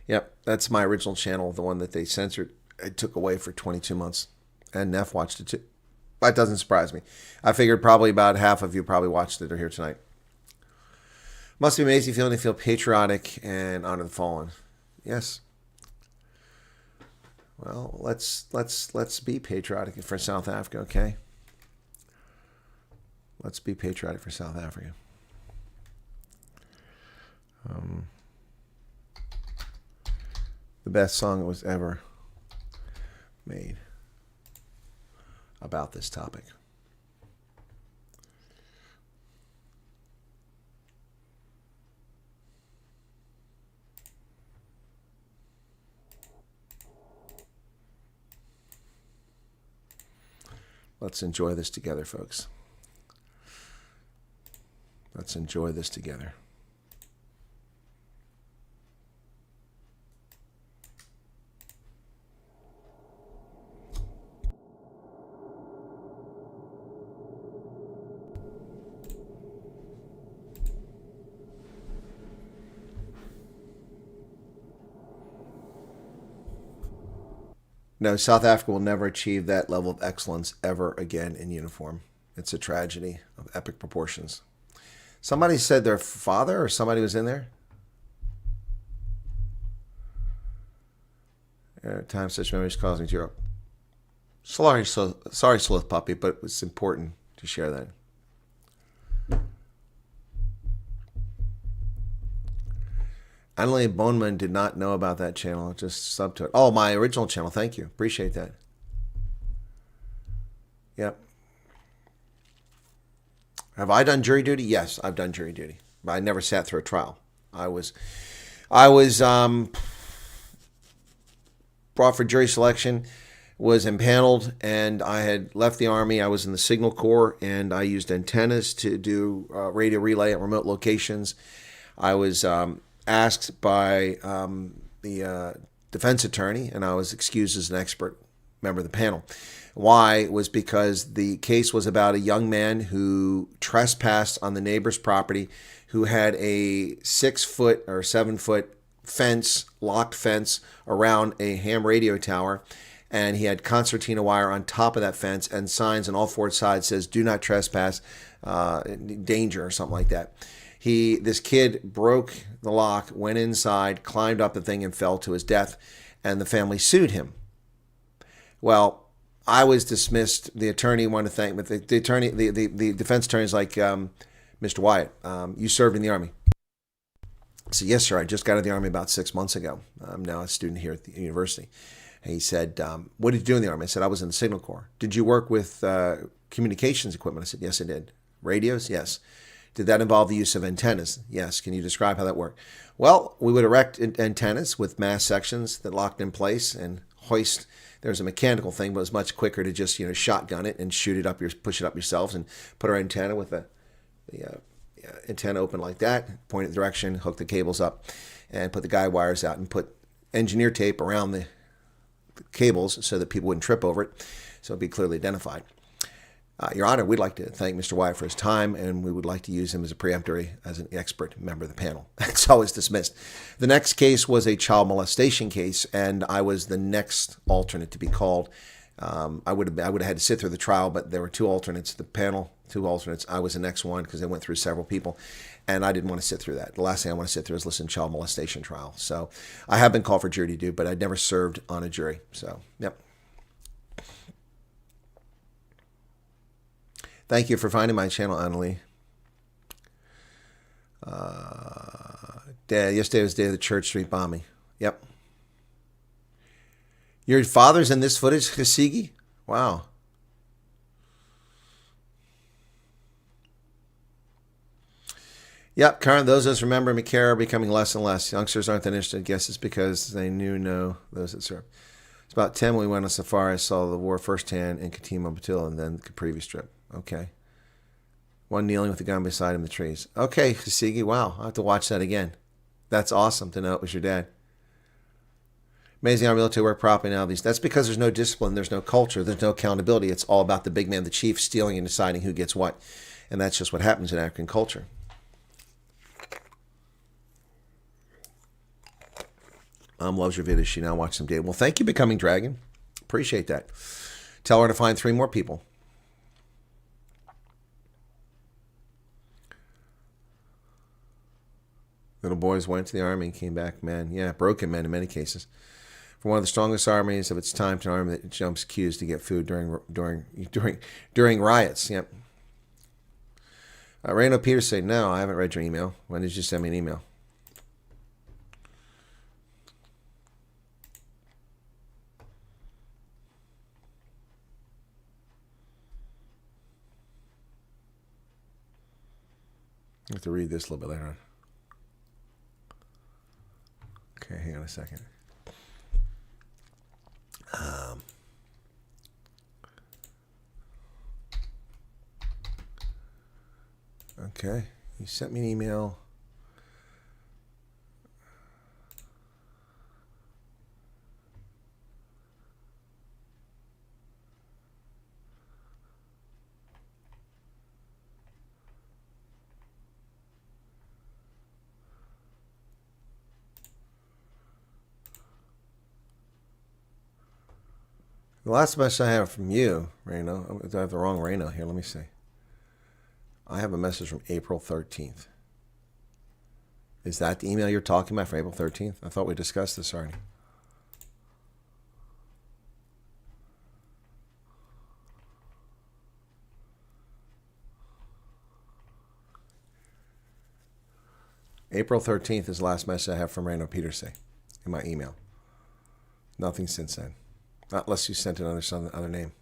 Yep. That's my original channel, the one that they censored. It took away for 22 months. And Neff watched it too. That doesn't surprise me. I figured probably about half of you probably watched it or here tonight. Must be amazing feeling to feel patriotic and honor the fallen. Yes. Well, let's be patriotic for South Africa, okay? Let's be patriotic for South Africa. The best song that was ever made about this topic. Let's enjoy this together, folks. Let's enjoy this together. No, South Africa will never achieve that level of excellence ever again in uniform. It's a tragedy of epic proportions. Somebody said their father or somebody was in there. At times such memories cause me tear up. Sorry, Sloth Puppy, but it's important to share that. Annalie Boneman did not know about that channel. Just sub to it. Oh, my original channel. Thank you. Appreciate that. Yep. Have I done jury duty? Yes, I've done jury duty. But I never sat through a trial. I was brought for jury selection, was impaneled, and I had left the Army. I was in the Signal Corps, and I used antennas to do radio relay at remote locations. I was asked by the defense attorney, and I was excused as an expert member of the panel. Why? Was because the case was about a young man who trespassed on the neighbor's property, who had a 6-foot or 7-foot fence, locked fence around a ham radio tower, and he had concertina wire on top of that fence and signs on all 4 sides says "Do not trespass, danger" or something like that. This kid broke the lock, went inside, climbed up the thing, and fell to his death, and the family sued him. Well, I was dismissed. The attorney wanted to thank, but the defense attorney is like, Mr. Wyatt, you served in the Army. I said, yes, sir. I just got out of the Army about 6 months ago. I'm now a student here at the university. And he said, what did you do in the Army? I said, I was in the Signal Corps. Did you work with communications equipment? I said, yes, I did. Radios? Yes. Did that involve the use of antennas? Yes. Can you describe how that worked? Well, we would erect antennas with mass sections that locked in place and hoist. There's a mechanical thing, but it was much quicker to just shotgun it and shoot it up, push it up yourselves, and put our antenna with the antenna open like that, point it the direction, hook the cables up, and put the guide wires out, and put engineer tape around the cables so that people wouldn't trip over it, so it'd be clearly identified. Your Honor, we'd like to thank Mr. Wyatt for his time, and we would like to use him as a preemptory, as an expert member of the panel. It's always dismissed. The next case was a child molestation case, and I was the next alternate to be called. I would have had to sit through the trial, but there were two alternates, the panel, two alternates. I was the next one because they went through several people, and I didn't want to sit through that. The last thing I want to sit through is listen to child molestation trial. So I have been called for jury duty, but I'd never served on a jury. So, yep. Thank you for finding my channel, Annalie. Yesterday was the day of the Church Street bombing. Yep. Your father's in this footage, Hasigi? Wow. Yep, current those of us remember McCare are becoming less and less. Youngsters aren't that interested. I guess it's because they know those that served. It's about 10 when we went on safari. I saw the war firsthand in Katima Batil and then the Capri Strip. Okay. One kneeling with the gun beside him in the trees. Okay, Hasigi, wow. I'll have to watch that again. That's awesome to know it was your dad. Amazing how military work properly now. That's because there's no discipline, there's no culture, there's no accountability. It's all about the big man, the chief, stealing and deciding who gets what. And that's just what happens in African culture. Mom loves your videos. She now watches them daily. Well, thank you, Becoming Dragon. Appreciate that. Tell her to find 3 more people. Little boys went to the army and came back men. Yeah, broken men in many cases. For one of the strongest armies of its time, to an army that jumps queues to get food during riots. Yep. Rayno Peters said, no, I haven't read your email. When did you send me an email? I have to read this a little bit later on. Okay, hang on a second. Okay, you sent me an email. The last message I have from you, Rayno, I have the wrong Rayno here. Let me see. I have a message from April 13th. Is that the email you're talking about for April 13th? I thought we discussed this already. April 13th is the last message I have from Rayno Peterson in my email. Nothing since then. Not unless you sent it under some other name.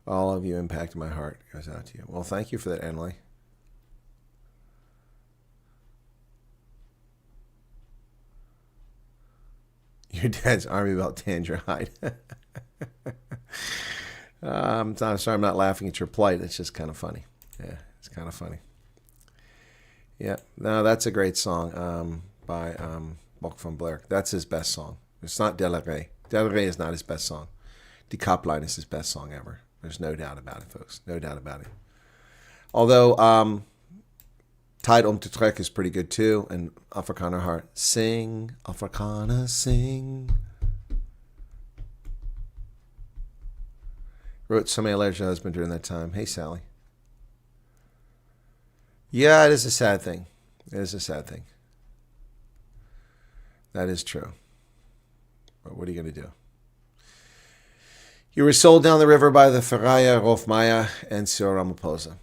All of you impacted my heart. Goes out to you. Well, thank you for that, Emily. Your dad's army belt tanned your hide. I'm sorry I'm not laughing at your plight. It's just kind of funny. Yeah, it's kind of funny. Yeah, no, that's a great song by Bok van Blair. That's his best song. It's not Delarey. Delarey is not his best song. Die Kapline is his best song ever. There's no doubt about it, folks. No doubt about it. Although Tijd om te trekken is pretty good too. And Afrikaner Heart. Sing, Afrikaner, sing. Wrote so many letters to her husband during that time. Hey, Sally. Yeah, it is a sad thing. It is a sad thing. That is true. But what are you going to do? You were sold down the river by the Faraya, Roelf Meyer, and Cyril Ramaphosa.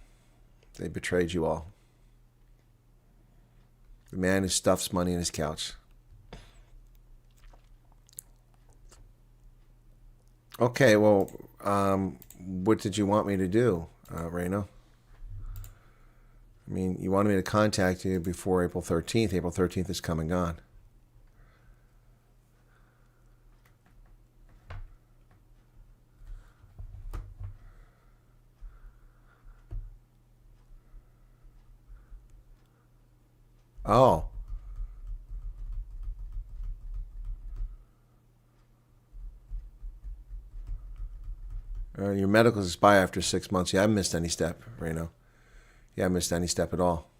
They betrayed you all. The man who stuffs money in his couch. Okay, well, what did you want me to do, Rayno? I mean, you wanted me to contact you before April 13th. April 13th is come and gone. Oh. Your medicals expire after 6 months. You haven't missed any step, Rayno. You haven't missed any step at all.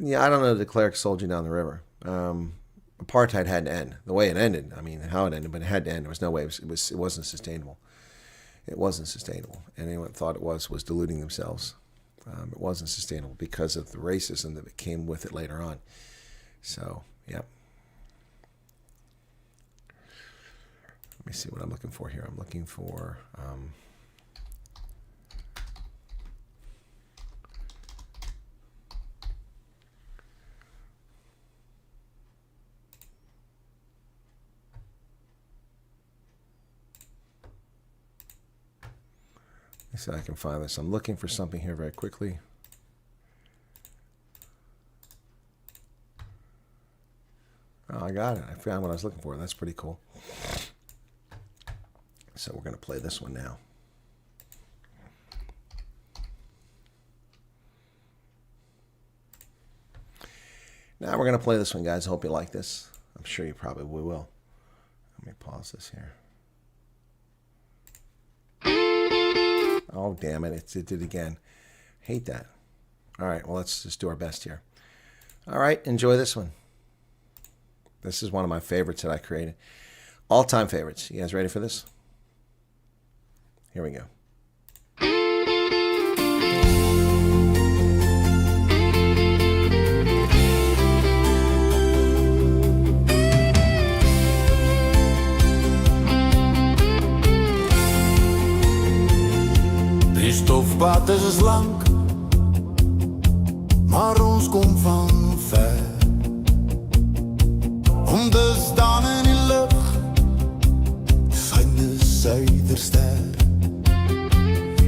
Yeah, I don't know. The cleric sold you down the river. Apartheid had to end. The way it ended, I mean, how it ended, but it had to end. There was no way. It wasn't sustainable. It wasn't sustainable. And anyone thought it was deluding themselves. It wasn't sustainable because of the racism that came with it later on. So, yeah. Let me see what I'm looking for here. I'm looking for... let me see if I can find this. I'm looking for something here very quickly. Oh, I got it. I found what I was looking for. That's pretty cool. So we're going to play this one now. Now we're going to play this one, guys. I hope you like this. I'm sure you probably will. Let me pause this here. Oh, damn it. It did again. Hate that. All right. Well, let's just do our best here. All right. Enjoy this one. This is one of my favorites that I created. All-time favorites. You guys ready for this? Here we go. Die stofpad is lank, maar ons kom van ver. Om te staan in die lug, syne suiderster.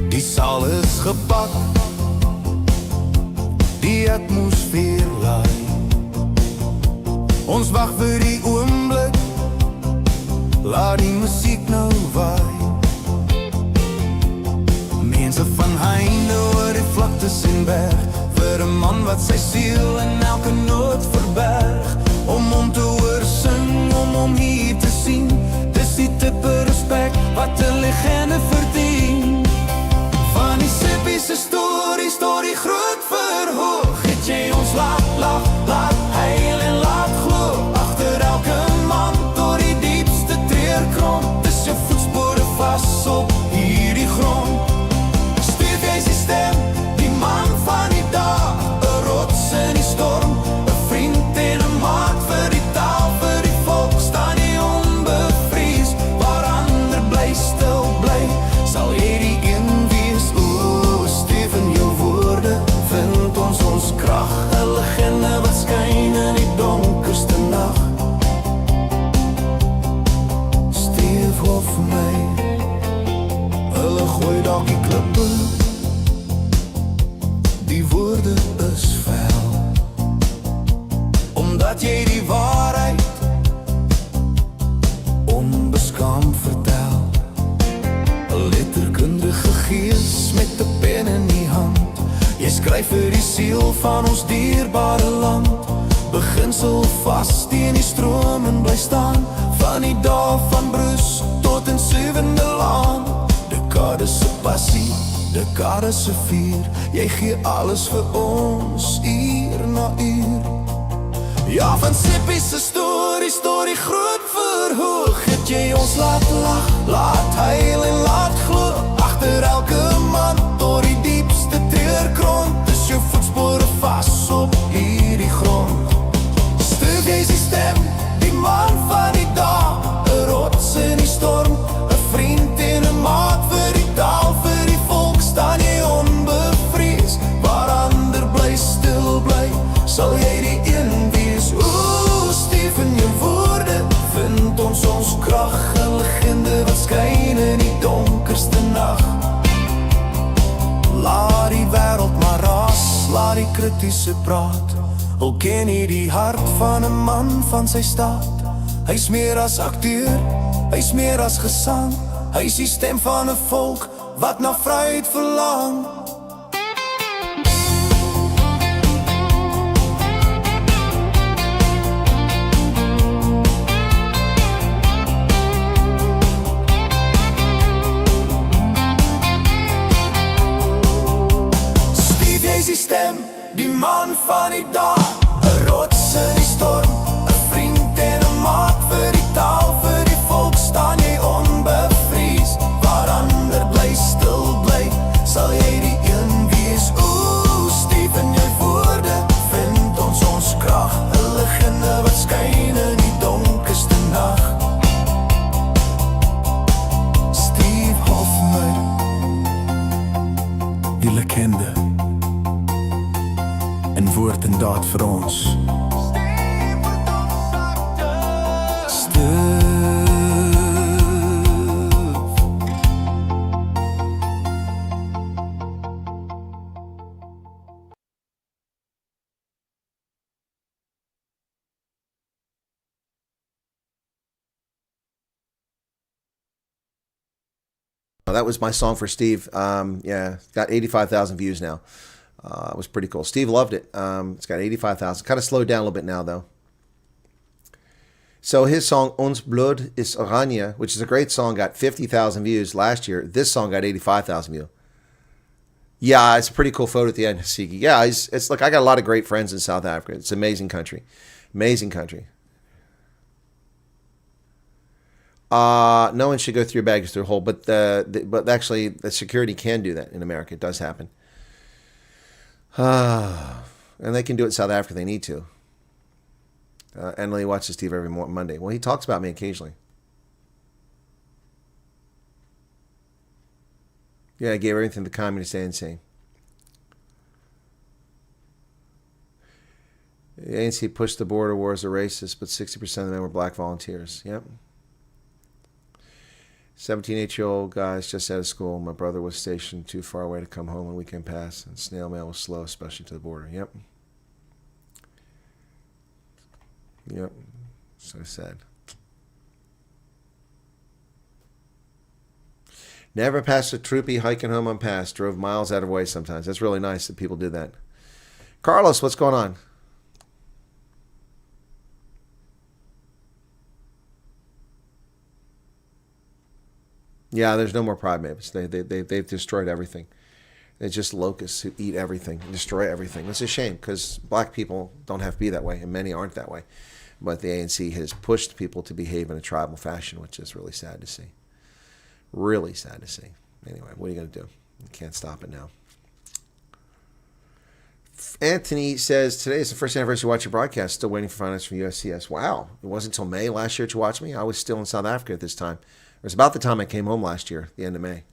Die saal is gepak, die atmosfeer laai. Ons wag vir die oomblik, laat die musiek nou waai. Mense van heinde oor die vlaktes en berg, vir 'n man wat sy siel in elke noot verberg. Om te hoor sing, om hier te sien, dis die tipe respek wat 'n legende verdien. Van die sippiese storie groot verhoog, het jy ons laat lach, laat huil en laat glo. Agter elke man, door die diepste treurkrom, dis jou voetspore vas op hierdie grond. Stuur jy die stem, die man van die dag, 'n rots in die storm, 'n vriend en 'n maat vir die taal, vir die volk, staan jy onbevrees, waar ander bly stil bly, sal jy die een wees. O, Steven, jou woorde vind ons krag, 'n legende wat skyn in die donkerste nag. Steve Hof Meyer, hulle gooi dalk die klippe, die woorde is vuil, omdat jy die waarheid onbeskaamd vertel. 'n letterkundige gees met 'n pen in die hand, jy skryf vir die siel van ons dierbare land. Beginsel vas teen die stroom en bly staan, van die dae van Bruce tot in 7de laan. Dekades se passie, dekades se vuur, jy gee alles vir ons, uur na uur. Ja, van sippies se storie groot verhoog, het jy ons laat lach, laat huil en laat glo. Agter elke man, door die diepste treurkrond, is jou voetspore vas op hierdie grond. Stuur jy die stem, die man van die dag, 'n rots in die storm, 'n vriend en 'n maat vir die taal, vir die volk, staan jy onbevrees, waar ander bly stil bly, sal jy die een wees. O, Steven, jou woorde vind ons krag, 'n legende wat skyn in die donkerste nag. Laat die wêreld maar raas, laat die kritiese praat, al ken jy die hart van 'n man van sy staat. Hy's meer as akteur, hy's meer as gesang, hy's die stem van 'n volk wat na vryheid verlang. Steve, jy's die stem, die man van die dag, 'n rots in die storm, 'n vriend en 'n maat vir die taal, vir die volk staan jy onbevries. Waar ander bly stil bly, sal jy die een wees. Oeh, Steve, in jou woorde vind ons krag, 'n liggende wat skyn in die donkerste nag. Steve Hoffman, die legende, in woord en daad vir ons. That was my song for Steve. Yeah, got 85,000 views now. It was pretty cool. Steve loved it. It's got 85,000. Kind of slowed down a little bit now, though. So his song, Ons Bloed is Oranje, which is a great song, got 50,000 views last year. This song got 85,000 views. Yeah, it's a pretty cool photo at the end, Sigi. Yeah, it's like I got a lot of great friends in South Africa. It's an amazing country. Amazing country. No one should go through your baggage through a hole, but actually the security can do that in America. It does happen. And they can do it in South Africa if they need to. Emily watches Steve every Monday. Well, he talks about me occasionally. Yeah, I gave everything to the communist ANC. The ANC pushed the border war as a racist, but 60% of them were black volunteers. Yep. 17, 8-year-old guys just out of school. My brother was stationed too far away to come home when weekend passed, and snail mail was slow, especially to the border. Yep. Yep. So sad. Never passed a troopy hiking home on pass. Drove miles out of way sometimes. That's really nice that people do that. Carlos, what's going on? Yeah, there's no more primates. They've destroyed everything. They're just locusts who eat everything, destroy everything. It's a shame because black people don't have to be that way, and many aren't that way. But the ANC has pushed people to behave in a tribal fashion, which is really sad to see. Really sad to see. Anyway, what are you going to do? You can't stop it now. Anthony says, today is the first anniversary of watching your broadcast. Still waiting for finance from USCS. Wow. It wasn't until May last year to watch me. I was still in South Africa at this time. It was about the time I came home last year, the end of May.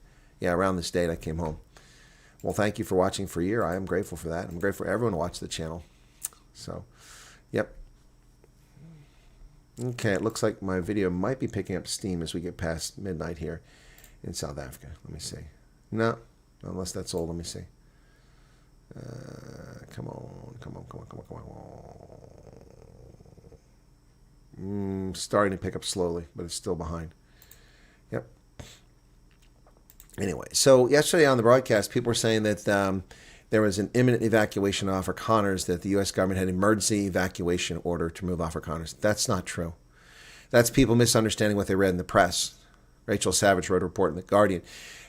Yeah, around this date I came home. Well, thank you for watching for a year. I am grateful for that. I'm grateful for everyone to watch the channel. So, yep. Okay, it looks like my video might be picking up steam as we get past midnight here in South Africa. Let me see. No, unless that's old. Let me see. Come on. Starting to pick up slowly, but it's still behind. Yep. Anyway, so yesterday on the broadcast, people were saying that there was an imminent evacuation of Afrikaners, that the U.S. government had an emergency evacuation order to move Afrikaners. That's not true. That's people misunderstanding what they read in the press. Rachel Savage wrote a report in The Guardian,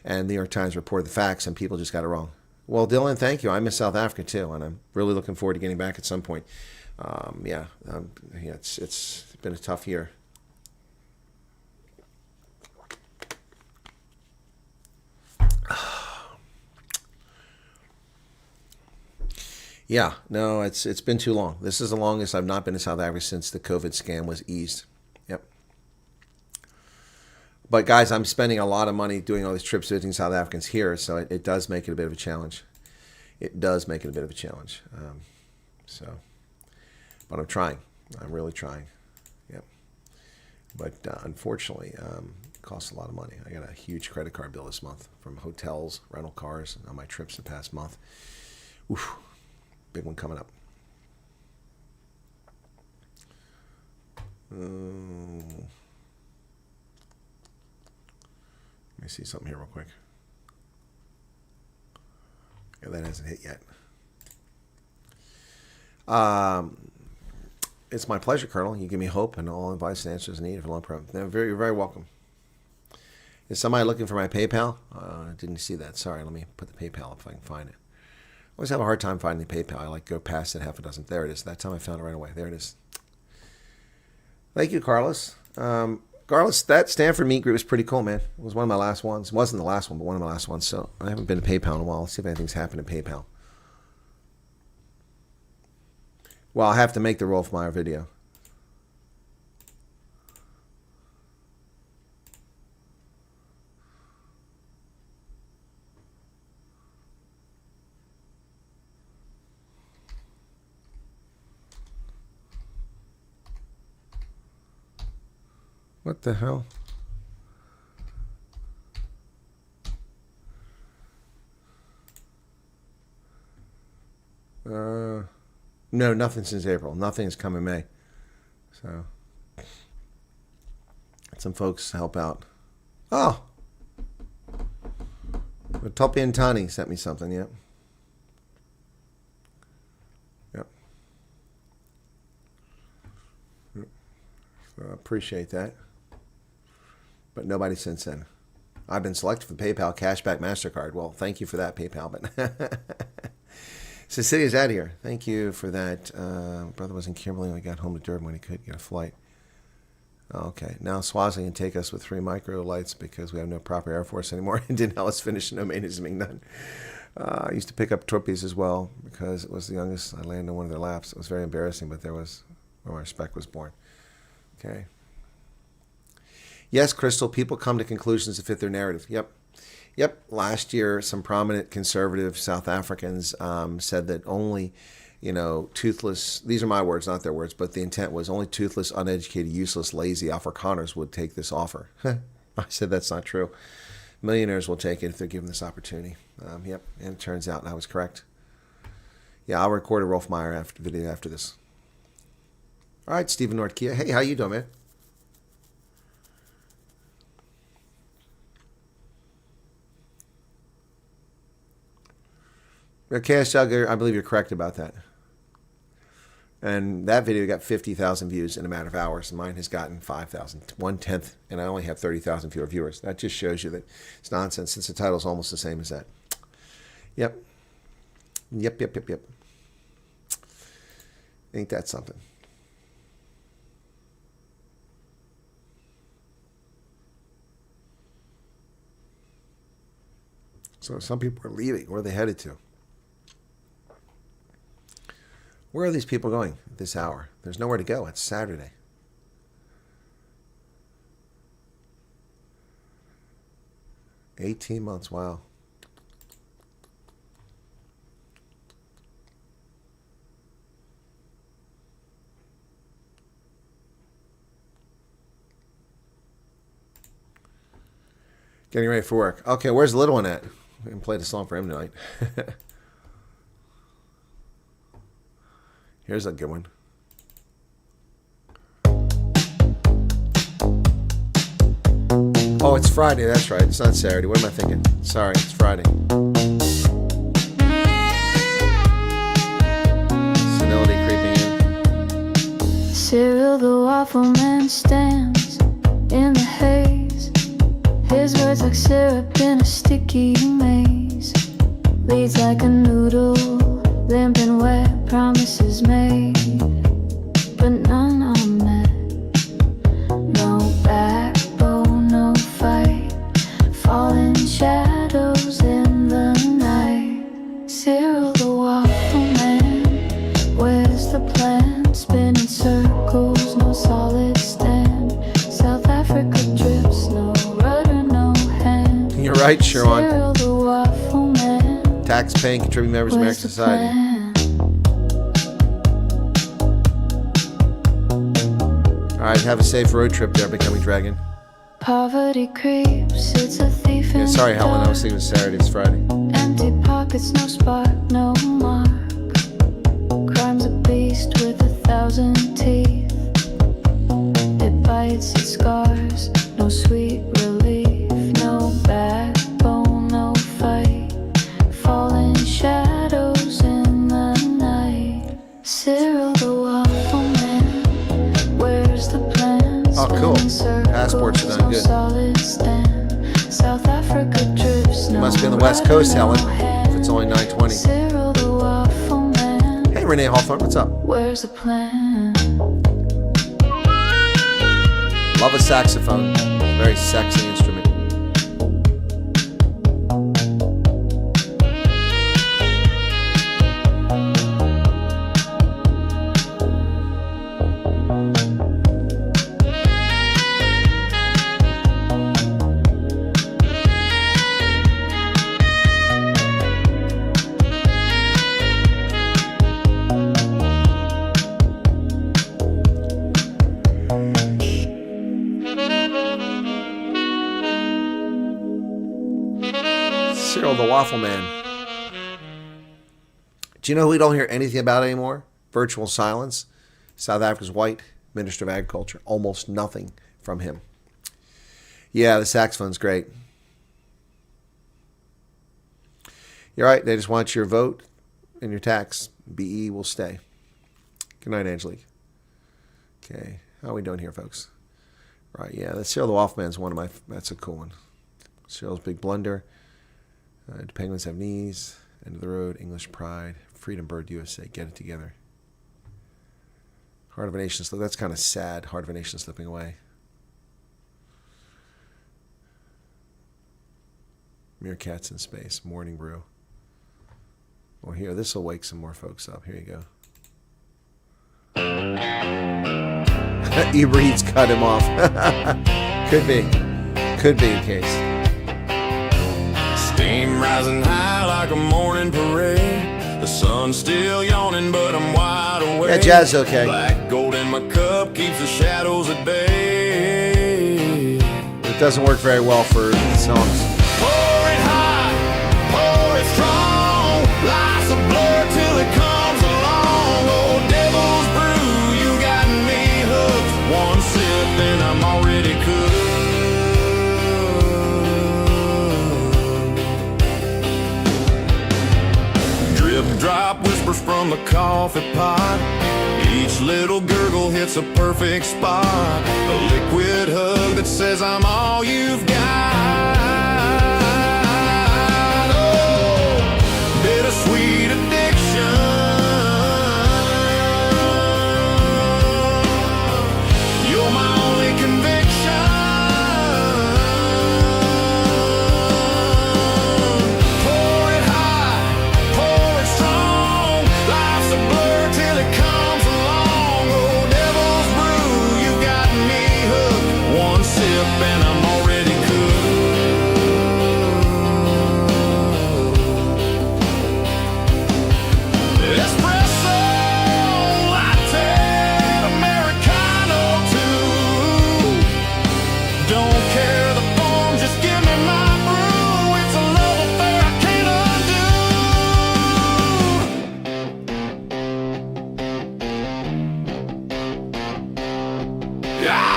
and the New York Times reported the facts, and people just got it wrong. Well, Dylan, thank you. I miss South Africa, too, and I'm really looking forward to getting back at some point. It's been a tough year. Yeah, no, it's been too long. This is the longest I've not been to South Africa since the COVID scam was eased. Yep. But guys, I'm spending a lot of money doing all these trips visiting South Africans here, so it does make it a bit of a challenge. It does make it a bit of a challenge. But I'm trying. I'm really trying. Yep. But unfortunately, it costs a lot of money. I got a huge credit card bill this month from hotels, rental cars, on my trips the past month. Oof. Big one coming up. Let me see something here real quick. Yeah, that hasn't hit yet. It's my pleasure, Colonel. You give me hope and all advice and answers needed for long program. You're very welcome. Is somebody looking for my PayPal? I didn't see that. Sorry, let me put the PayPal up if I can find it. always have a hard time finding PayPal. I like go past it half a dozen. There it is. That time I found it right away. There it is. Thank you, Carlos. Carlos, that Stanford meet group was pretty cool, man. It was one of my last ones. It wasn't the last one, but one of my last ones. So I haven't been to PayPal in a while. Let's see if anything's happened to PayPal. Well, I'll have to make the Roelf Meyer video. What the hell? No, nothing since April. Nothing's come in May. So, some folks help out. Oh! Topi and Tani sent me something, yep. Yep. So I appreciate that. But nobody since then. I've been selected for the PayPal Cashback MasterCard. Well, thank you for that, PayPal. But Cecilia's out here. Thank you for that. Brother was in Kimberley when he got home to Durban when he could get a flight. Okay. Now Swaziland can take us with 3 micro lights because we have no proper Air Force anymore. And didn't let us finish, no maintenance being done. I used to pick up torpedoes as well because it was the youngest. I landed on one of their laps. It was very embarrassing, but there was where my respect was born. Okay. Yes, Crystal, people come to conclusions to fit their narrative. Yep. Yep. Last year, some prominent conservative South Africans said that only, toothless, these are my words, not their words, but the intent was only toothless, uneducated, useless, lazy Afrikaners would take this offer. I said that's not true. Millionaires will take it if they're given this opportunity. Yep. And it turns out I was correct. Yeah, I'll record a Rolf Meyer video after this. All right, Stephen Nordkia. Hey, how you doing, man? Okay, Jugger, I believe you're correct about that. And that video got 50,000 views in a matter of hours. And mine has gotten 5,000, 1/10, and I only have 30,000 fewer viewers. That just shows you that it's nonsense since the title's almost the same as that. Yep. Yep. Ain't that something? So some people are leaving. Where are they headed to? Where are these people going at this hour? There's nowhere to go. It's Saturday. $18 wow. Getting ready for work. Okay, where's the little one at? We can play the song for him tonight. Here's a good one. Oh, it's Friday. That's right. It's not Saturday. What am I thinking? Sorry, it's Friday. Senility creeping in. Cyril the waffle man stands in the haze. His words like syrup in a sticky maze. Leads like a noodle, limp and wet, promises made, but none are met. No backbone, no fight, falling shadows in the night. Cyril the waffle man, where's the plan? Spinning circles, no solid stand. South Africa drips, no rudder, no hand. You're right, Sharon. Cyril the waffle man, tax-paying, contributing members of American society. All right, have a safe road trip there, Becoming Dragon. Poverty creeps, it's a thief in Yeah, sorry, Helen, I was thinking it was Saturday, it's Friday. Empty pockets, no spark, no mark. Crime's a beast with 1,000 teeth. It bites, it scars, no sweet relief. No backbone, no fight, falling shadows in the night. Cyril the waffle man, where's the plan? Oh, cool. Passports are done good. Solid stand. South Africa drifts, You must be on the West Coast, Helen, if it's only 9:20. Cyril the Renee Hawthorne. What's up? Where's the plan? Love a saxophone. Very sexy instrument. The Waffle Man. Do you know who we don't hear anything about anymore? Virtual silence. South Africa's white Minister of Agriculture. Almost nothing from him. Yeah, the saxophone's great. You're right. They just want your vote and your tax. BE will stay. Good night, Angelique. Okay, how are we doing here, folks? Right, yeah, the Cyril the Waffle Man's one of my. That's a cool one. Cyril's Big Blunder. Do penguins have knees? End of the road. English pride. Freedom Bird USA. Get it together. Heart of a Nation. That's kind of sad. Heart of a Nation slipping away. Meerkats in space. Morning brew. Well, here, this will wake some more folks up. Here you go. Eberhe's cut him off. Could be. Could be the case. Steam rising high like a morning parade. The sun's still yawning, but I'm wide awake. Yeah, jazz okay. Black gold in my cup keeps the shadows at bay. It doesn't work very well for songs. Pour it high, pour it strong. Life's a blur till it comes along. Oh, devil's brew, you got me hooked. One sip and I'm already cooked. Drop whispers from the coffee pot. Each little gurgle hits a perfect spot. A liquid hug that says I'm all you've got. Oh, bittersweet addiction. You're my only conviction. And I'm already cooked. Espresso, latte, Americano too. Don't care the form, just give me my brew. It's a love affair I can't undo. Yeah.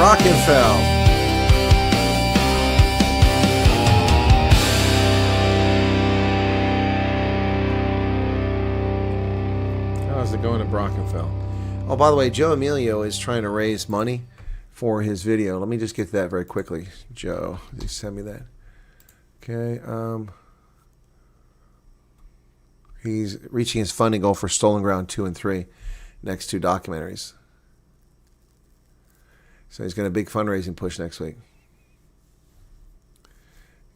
Rockenfell. How's it going at Brockenfell? Oh, by the way, Joe Emilio is trying to raise money for his video. Let me just get to that very quickly. Joe, you send me that. Okay. He's reaching his funding goal for Stolen Ground 2 and 3. Next two documentaries. So he's got a big fundraising push next week.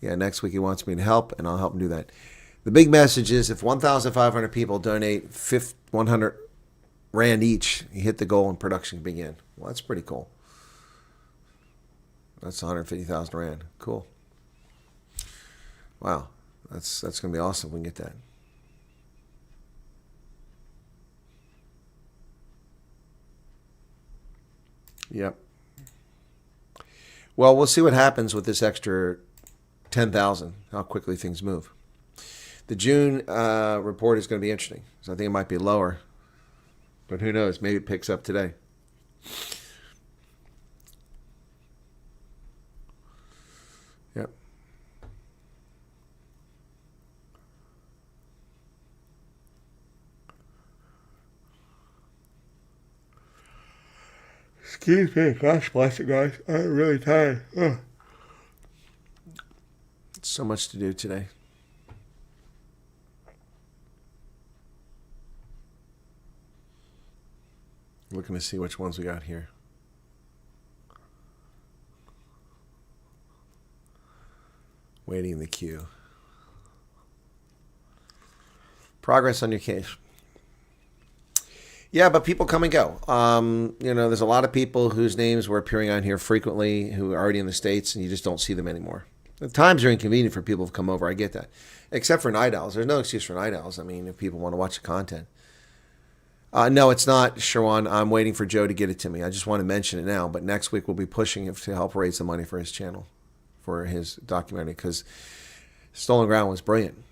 Yeah, next week he wants me to help, and I'll help him do that. The big message is if 1,500 people donate 100 Rand each, you hit the goal and production can begin. Well, that's pretty cool. That's 150,000 Rand. Cool. Wow. That's going to be awesome if we can get that. Yep. Well, we'll see what happens with this extra 10,000, how quickly things move. The June report is going to be interesting. So I think it might be lower. But who knows? Maybe it picks up today. Yep. Excuse me. Gosh bless you guys. I'm really tired. Ugh. So much to do today. Looking to see which ones we got here. Waiting in the queue. Progress on your case. Yeah, but people come and go. There's a lot of people whose names were appearing on here frequently who are already in the States, and you just don't see them anymore. The times are inconvenient for people who've come over. I get that. Except for night owls. There's no excuse for night owls. I mean, if people want to watch the content. No, it's not, Shawan. I'm waiting for Joe to get it to me. I just want to mention it now. But next week we'll be pushing it to help raise the money for his channel, for his documentary, because Stolen Ground was brilliant.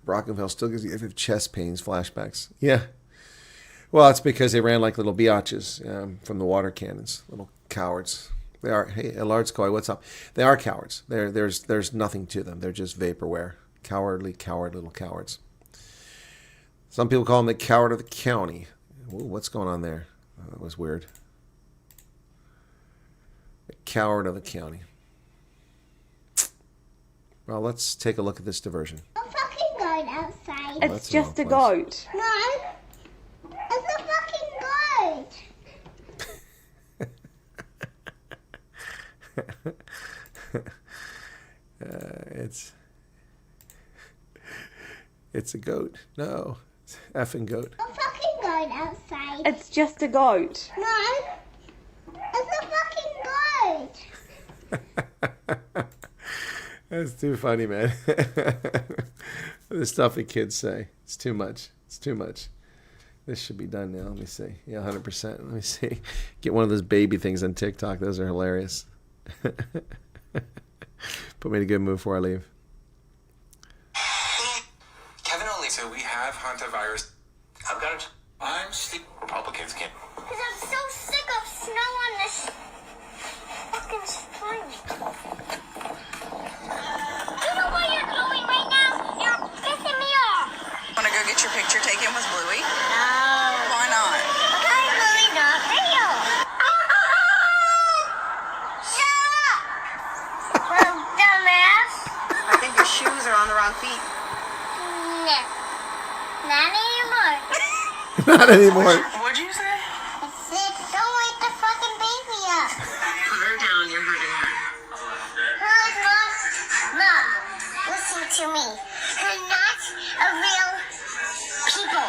Brockenfell still gives you chest pains, flashbacks. Yeah. Well, it's because they ran like little biatches from the water cannons, little cowards. They are. Hey, Large Koi, what's up? They are cowards. There's nothing to them. They're just vaporware. Coward little cowards. Some people call them the coward of the county. Ooh, what's going on there? Oh, that was weird. The coward of the county. Well, let's take a look at this diversion. A fucking goat outside. It's just a goat. No, it's a fucking goat. It's a goat. No, it's effing goat. A fucking goat outside. It's just a goat. No, it's a fucking goat. That's too funny, man. The stuff the kids say. It's too much. It's too much. This should be done now. Let me see. Yeah, 100%. Let me see. Get one of those baby things on TikTok. Those are hilarious. Put me in a good mood before I leave. Kevin only. So we have hantavirus. I've got it. I'm Steve. Republicans can't. Because I'm so sick of snow on this fucking spring. You know what you're doing right now? You're pissing me off. Want to go get your picture taken with Bluey? No. Why not? Because Bluey's not real. Shut up! Well, dumbass. I think your shoes are on the wrong feet. No. Not anymore. Not anymore. What'd you say? I said, don't wake the fucking baby up. Put her down. You're hurting her. Her Mom, Mom, listen to me. Her not a real people.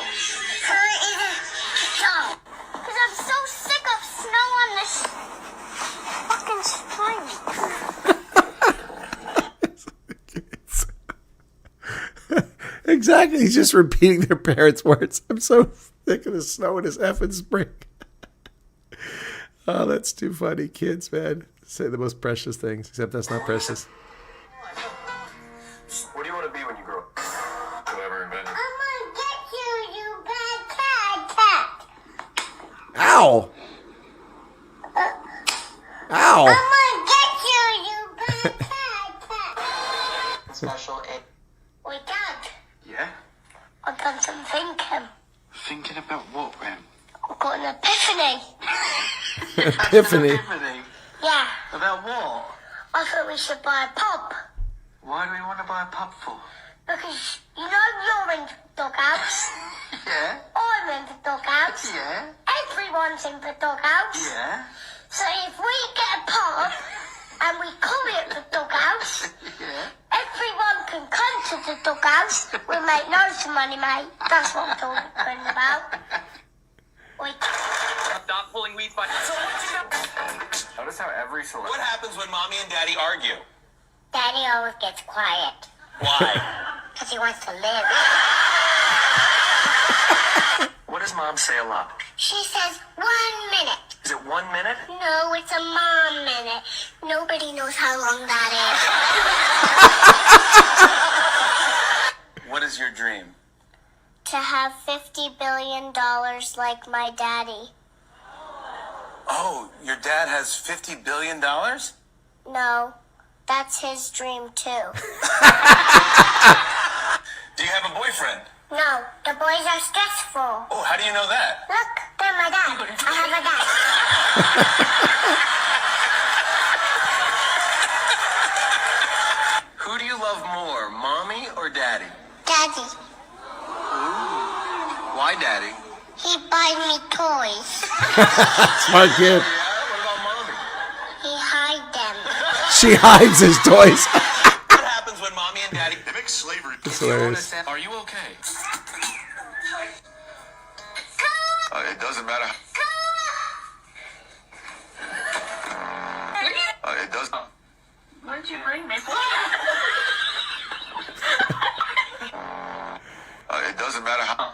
Her is a doll. Because I'm so sick of snow on this fucking spring. Exactly. He's just repeating their parents' words. I'm so sick of the snow in this effing spring. Oh, that's too funny. Kids, man, say the most precious things, except that's not precious. What do you want to be when you grow up? Whoever invented. I'm gonna get you, you bad cat. Ow! Ow! I'm gonna get you, you bad cat. Special ed. Wait, Dad, Yeah? I've done some thinking. Thinking about what, Ram? I've got an epiphany. Epiphany. Epiphany. Yeah, About what? I thought we should buy a pub. Why do we want to buy a pub for? Because, you know, you're in the doghouse. Yeah? I'm in the doghouse. Yeah? Everyone's in the doghouse. Yeah? So if we get a pub and we call it the doghouse, Yeah? everyone can come to the doghouse. We'll make loads of money, mate. That's what I'm talking about. Wait. Stop pulling weeds by. So what you got? Notice how every celebrity. What happens when mommy and daddy argue? Daddy always gets quiet. Why? Because he wants to live. What does mom say a lot? She says 1 minute. Is it 1 minute? No, it's a mom minute. Nobody knows how long that is. What is your dream? To have $50 billion like my daddy. Oh, your dad has $50 billion? No, that's his dream too. Do you have a boyfriend? No, the boys are stressful. Oh, how do you know that? Look, they're my dad. I have a dad. Who do you love more, mommy or daddy? Daddy, Why daddy? he buys me toys. Smart kid. Yeah, what about mommy? He hide them. She hides his toys. What happens when mommy and daddy... They make slavery... hilarious. Are you okay? It doesn't matter. It does. What did you bring me for? It doesn't matter how.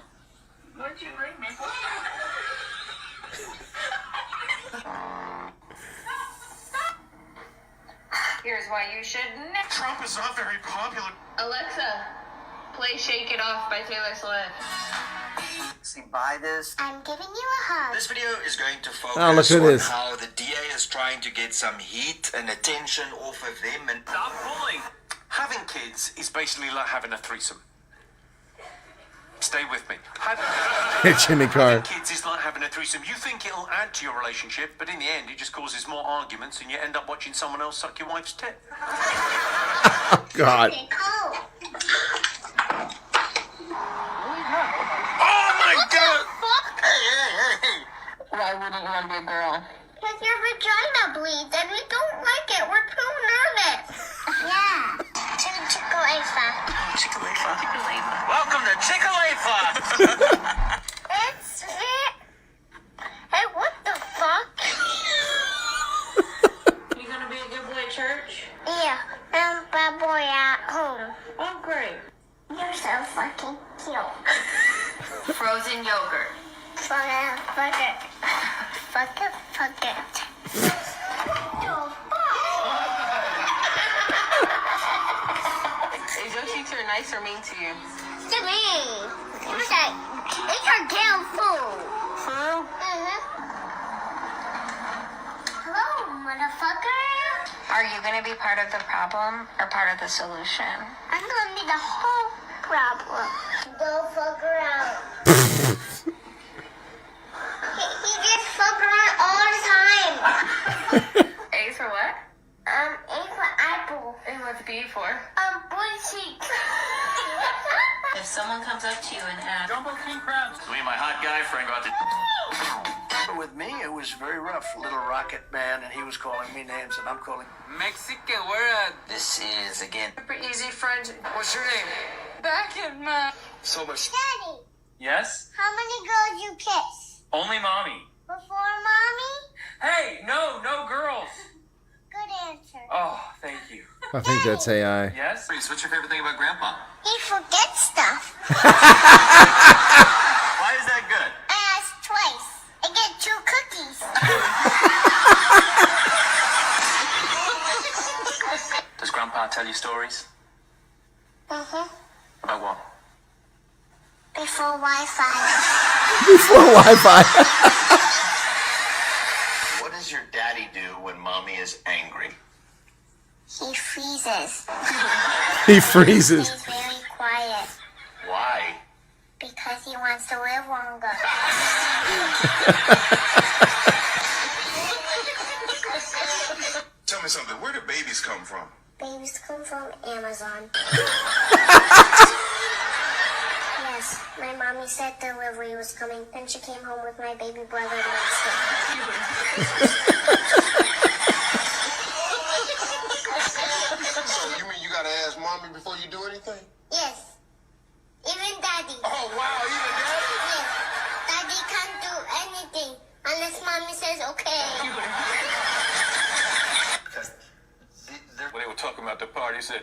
What did you bring me for? Here's why you should never. Trump is not very popular. Alexa, play Shake It Off by Taylor Swift. See, buy this. I'm giving you a hug. This video is going to focus Oh, look who it on is. how the DA is trying to get some heat and attention off of them and... Stop bullying! Having kids is basically like having a threesome. Stay with me. Jimmy Carr. Having kids is like having a threesome. You think it'll add to your relationship, but in the end it just causes more arguments and you end up watching someone else suck your wife's tit. God. Oh, Oh my god! fuck. Why wouldn't you want to be a girl? Because your vagina bleeds and we don't like it. We're too nervous. Yeah. Chick-fil-A. Welcome to Chick-fil-A. It's it. Hey, what the fuck? You gonna be a good boy at church? Yeah, I'm a bad boy at home. Oh, great. You're so fucking cute. Frozen yogurt. Fuck it. Fuck it. Fuck it. Fuck it. Is your teacher nice or mean to you? To me. It's like, it's her damn food. True. Hello, motherfucker. Are you gonna be part of the problem or part of the solution? I'm gonna be the whole problem. Go fuck around. he just fuck around all the time. A for what? A for apple. And what's B for? Booty cheek. If someone comes up to you and asks, Jumbo king crabs. Me and my hot guy friend got to... With me, it was very rough. Little Rocket Man, and he was calling me names, and I'm calling. Mexican, where This is, again... super easy friend. What's your name? Back in my... So much... Daddy, Yes? how many girls you kiss? Only mommy. Before mommy? Hey, no girls. Good answer. Oh, thank you. I think that's AI. Yes? What's your favorite thing about Grandpa? He forgets stuff. Why is that good? I asked twice. I get 2 cookies. Does Grandpa tell you stories? Mm-hmm. About what? Before Wi-Fi. Before Wi-Fi. What does your daddy do when mommy is angry? He freezes. He freezes. He's very quiet Why? because he wants to live longer. Tell me something. Where do babies come from? Babies come from Amazon. Yes, my mommy said delivery was coming. Then she came home with my baby brother the next day. So you mean you gotta ask mommy before you do anything? Yes. Even daddy. Oh wow, even daddy? Yes. Daddy can't do anything unless mommy says okay. When they were talking about the party, said,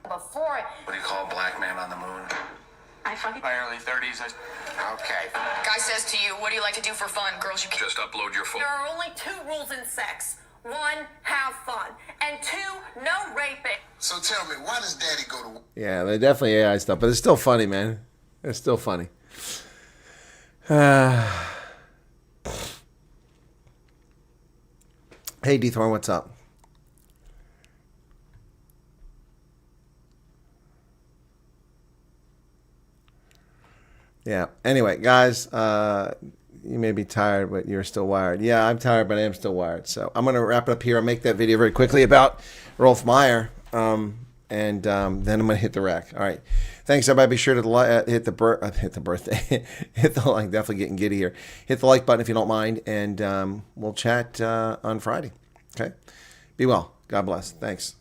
Before what do you call a black man on the moon? I fucking... My early 30s. Okay. Guy says to you, what do you like to do for fun? Girls, you can't... Just upload your phone. There are only 2 rules in sex. 1, have fun. And 2, no raping. So tell me, why does daddy go to... Yeah, they're definitely AI stuff, but it's still funny, man. It's still funny. Hey, D-Thorn, what's up? Yeah. Anyway, guys, you may be tired, but you're still wired. Yeah, I'm tired, but I am still wired. So I'm going to wrap it up here. I'll make that video very quickly about Roelf Meyer, and then I'm going to hit the rack. All right. Thanks, everybody. Be sure to hit the birthday. Hit the like. Definitely getting giddy here. Hit the like button if you don't mind, and we'll chat on Friday. Okay. Be well. God bless. Thanks.